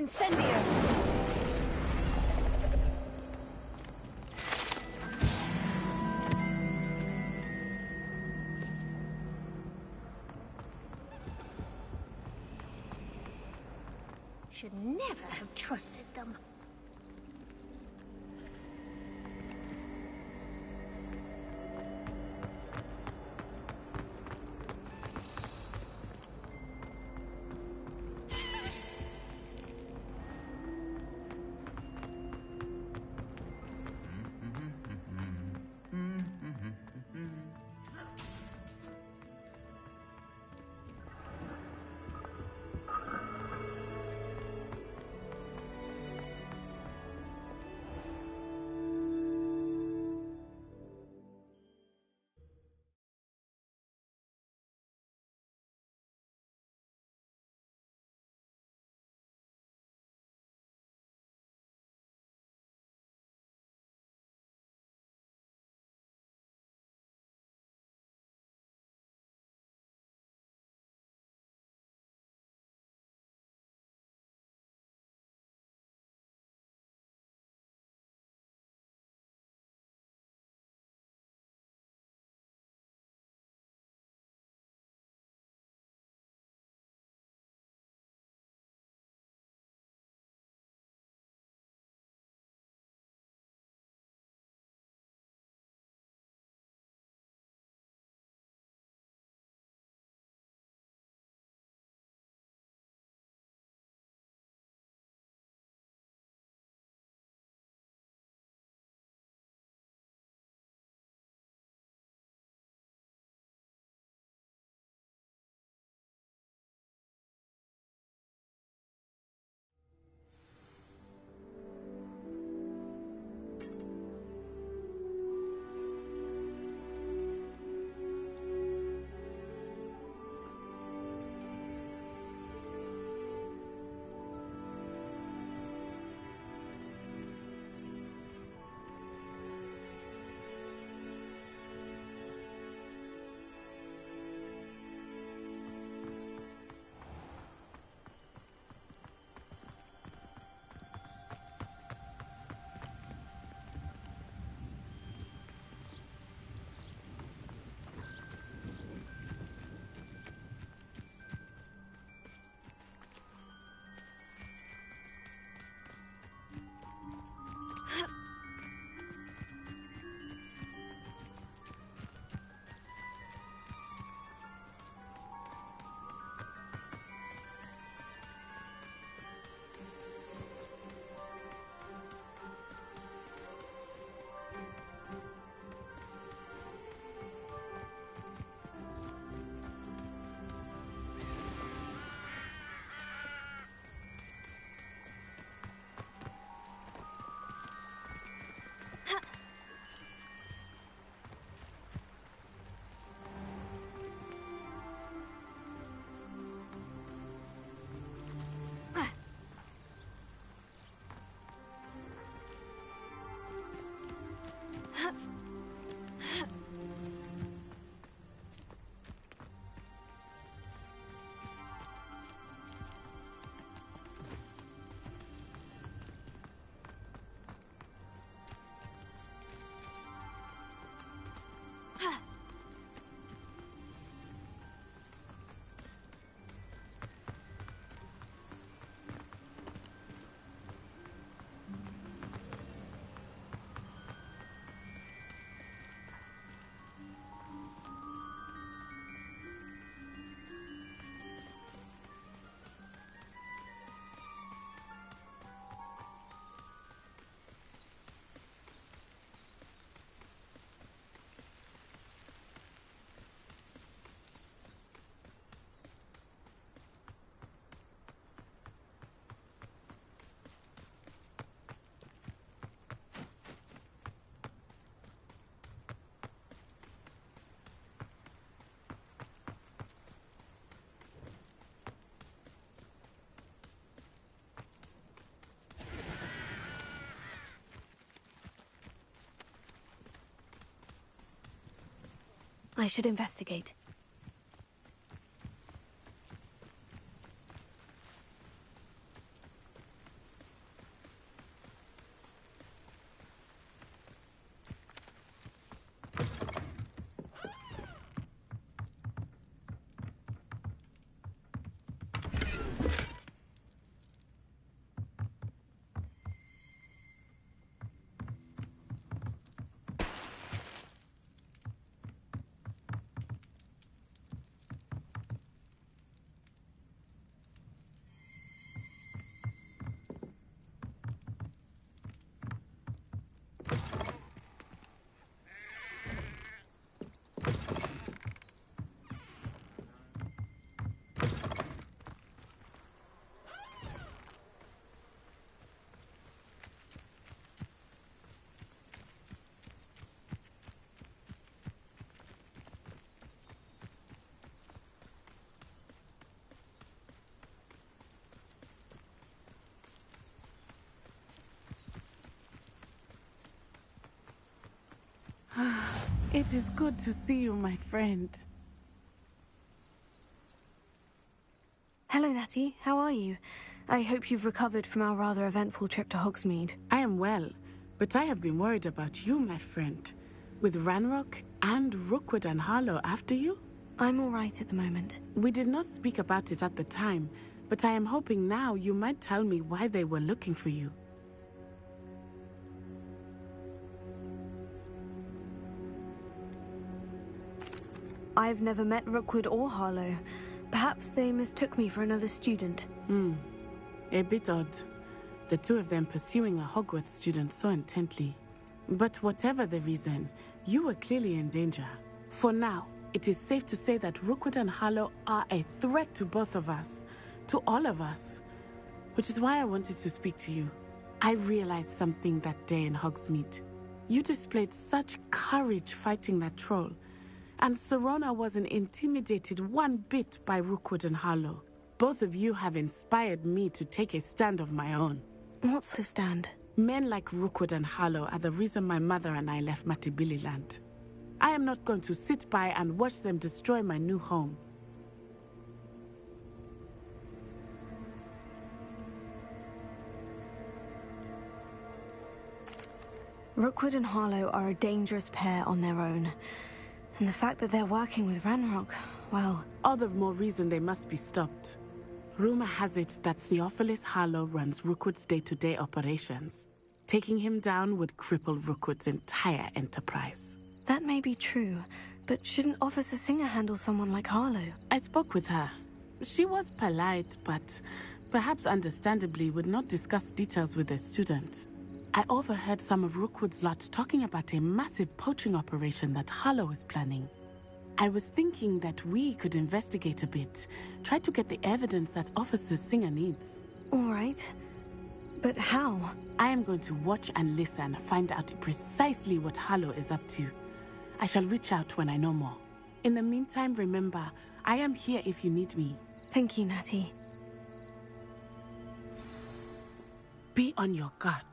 Incendio! should never have trusted them. I should investigate. It is good to see you, my friend. Hello, Natty. How are you? I hope you've recovered from our rather eventful trip to Hogsmeade. I am well, but I have been worried about you, my friend. With Ranrock and Rookwood and Harlow after you? I'm all right at the moment. We did not speak about it at the time, but I am hoping now you might tell me why they were looking for you. I've never met Rookwood or Harlow. Perhaps they mistook me for another student. A bit odd. The two of them pursuing a Hogwarts student so intently. But whatever the reason, you were clearly in danger. For now, it is safe to say that Rookwood and Harlow are a threat to both of us. To all of us. Which is why I wanted to speak to you. I realized something that day in Hogsmeade. You displayed such courage fighting that troll. And Serona wasn't intimidated one bit by Rookwood and Harlow. Both of you have inspired me to take a stand of my own. What sort of stand? Men like Rookwood and Harlow are the reason my mother and I left Matibililand. I am not going to sit by and watch them destroy my new home. Rookwood and Harlow are a dangerous pair on their own. And the fact that they're working with Ranrock, well... All the more reason they must be stopped. Rumor has it that Theophilus Harlow runs Rookwood's day-to-day operations. Taking him down would cripple Rookwood's entire enterprise. That may be true, but shouldn't Officer Singer handle someone like Harlow? I spoke with her. She was polite, but perhaps understandably would not discuss details with a student. I overheard some of Rookwood's lot talking about a massive poaching operation that Harlow is planning. I was thinking that we could investigate a bit, try to get the evidence that Officer Singer needs. All right. But how? I am going to watch and listen, find out precisely what Harlow is up to. I shall reach out when I know more. In the meantime, remember, I am here if you need me. Thank you, Natty. Be on your guard.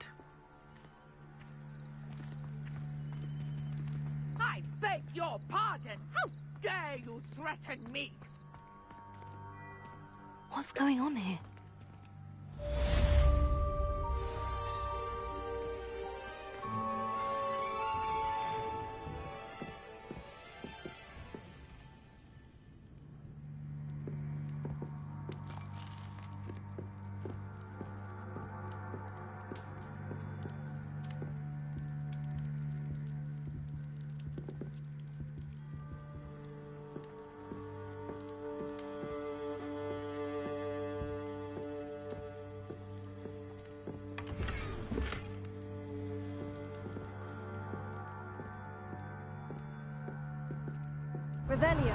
I beg your pardon! How dare you threaten me? What's going on here? Revelio.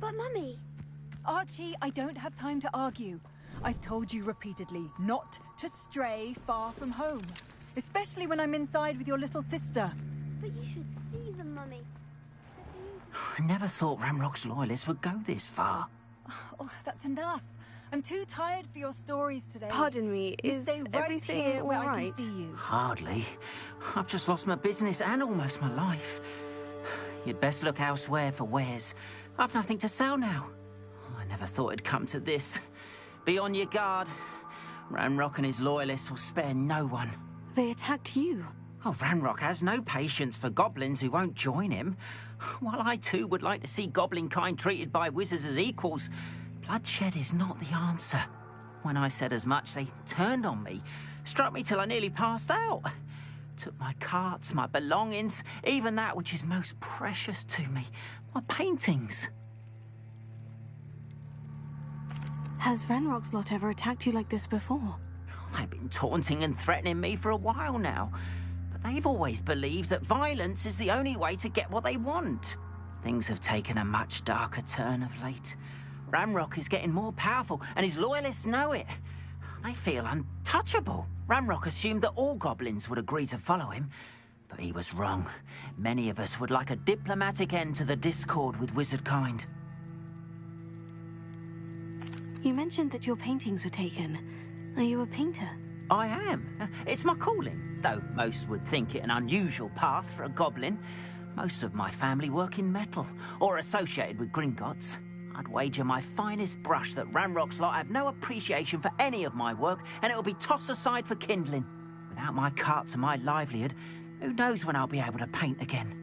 But Mummy... Archie, I don't have time to argue. I've told you repeatedly not to stray far from home. Especially when I'm inside with your little sister. But you should see them, Mummy. I never thought Ranrock's loyalists would go this far. Oh, that's enough. I'm too tired for your stories today. Pardon me, You is stay right everything here where all I right? can see you. Hardly. I've just lost my business and almost my life. You'd best look elsewhere for wares. I've nothing to sell now. I never thought it'd come to this. Be on your guard. Ranrock and his loyalists will spare no one. They attacked you. Oh, Ranrock has no patience for goblins who won't join him. While I too would like to see goblin kind treated by wizards as equals, bloodshed is not the answer. When I said as much, they turned on me, struck me till I nearly passed out. Took my carts, my belongings, even that which is most precious to me, my paintings. Has Ranrock's lot ever attacked you like this before? They've been taunting and threatening me for a while now, but They've always believed that violence is the only way to get what they want. Things have taken a much darker turn of late. Ramrock is getting more powerful, and his loyalists know it. They feel untouchable. Ramrock assumed that all goblins would agree to follow him, but he was wrong. Many of us would like a diplomatic end to the discord with wizardkind. You mentioned that your paintings were taken. Are you a painter? I am. It's my calling, though most would think it an unusual path for a goblin. Most of my family work in metal, or associated with Gringotts. I'd wager my finest brush that Ramrock's lot have no appreciation for any of my work, and it'll be tossed aside for kindling. Without my carts and my livelihood, who knows when I'll be able to paint again.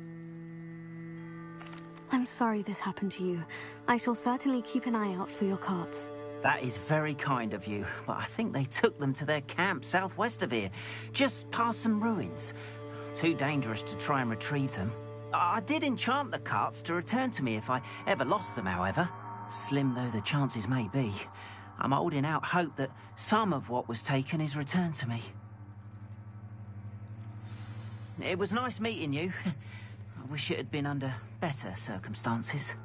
I'm sorry this happened to you. I shall certainly keep an eye out for your carts. That is very kind of you, but I think they took them to their camp southwest of here, just past some ruins. Too dangerous to try and retrieve them. I did enchant the carts to return to me if I ever lost them, however. Slim though the chances may be, I'm holding out hope that some of what was taken is returned to me. It was nice meeting you. I wish it had been under better circumstances.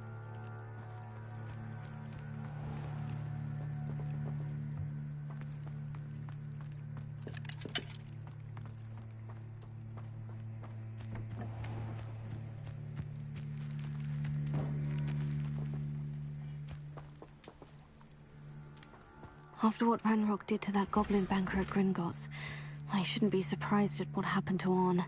After what Ranrock did to that goblin banker at Gringotts, I shouldn't be surprised at what happened to Orn.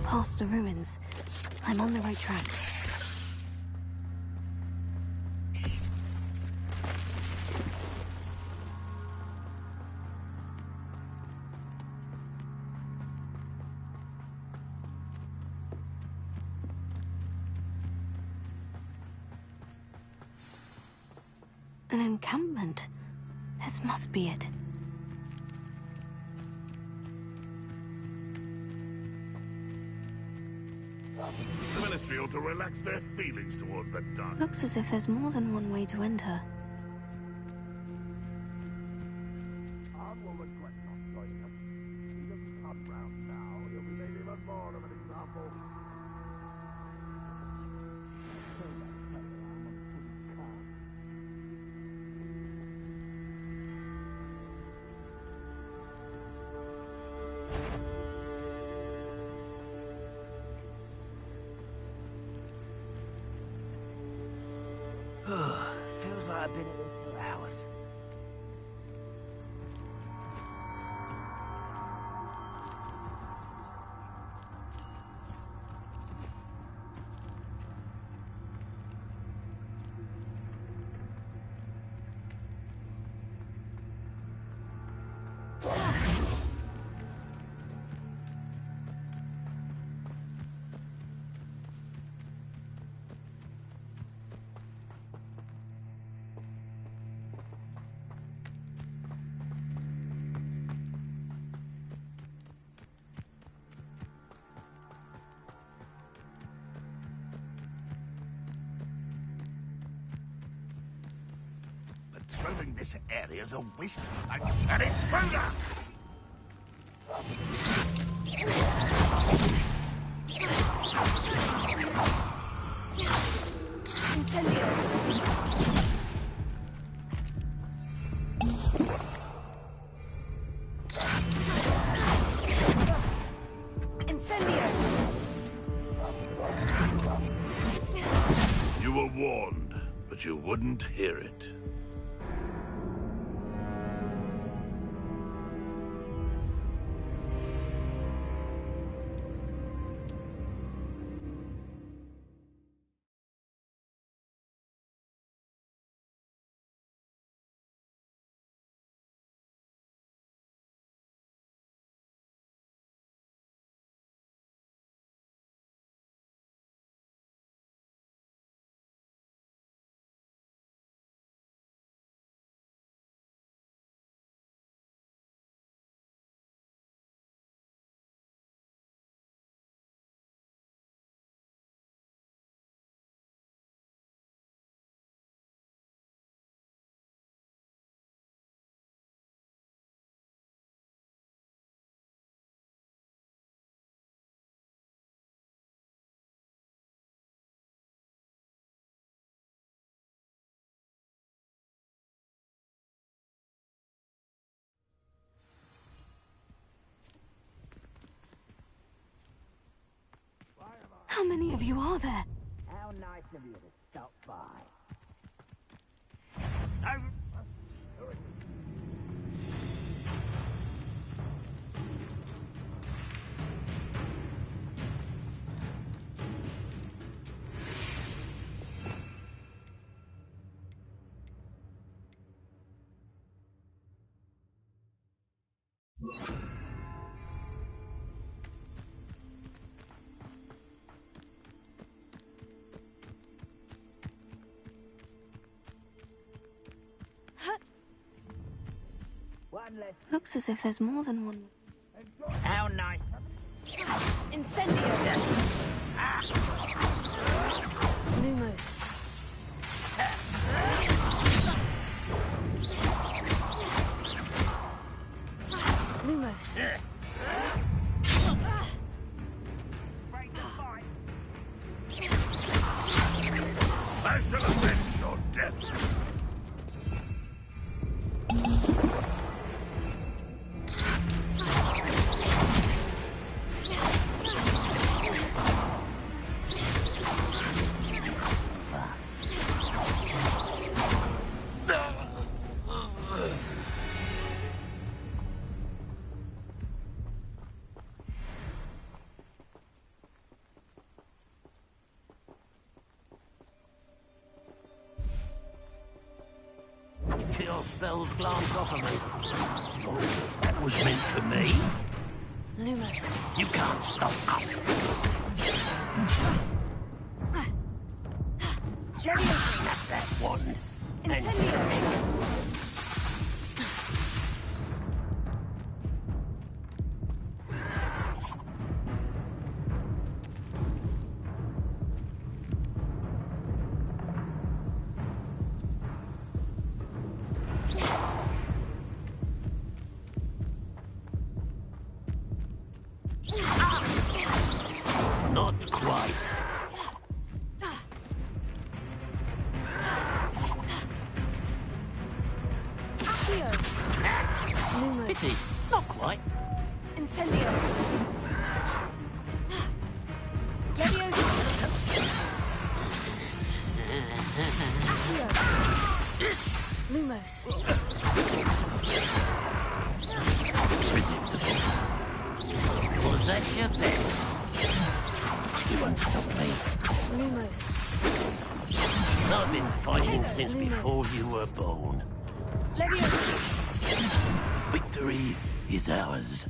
Past the ruins. I'm on the right track. An encampment. This must be it. The Ministry ought to relax their feelings towards that dying. Looks as if there's more than one way to enter. I've been in it for hours. Patrolling this area's a waste. An intruder! Incendio! Incendio! You were warned, but you wouldn't hear it. How many of you are there? How nice of you to stop by. Looks as if there's more than one. How nice. Incendio! Lumos. Lumos. I shall avenge your death. Your spells glance off of me. That was meant for me. Lumos. You can't stop us. Snap that one. Not quite. Pity. Not quite. Incendio! Leviosa! Accio! Lumos. Predictable. Was that your bet? You want to play? Lumos. I've been fighting since before you were born. Victory is ours.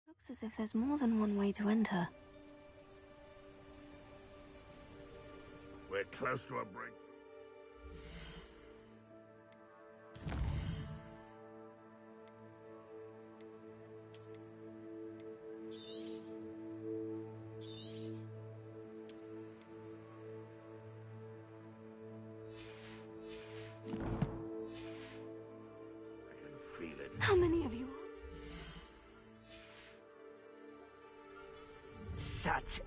Looks as if there's more than one way to enter. We're close to a break. How many of you are? Such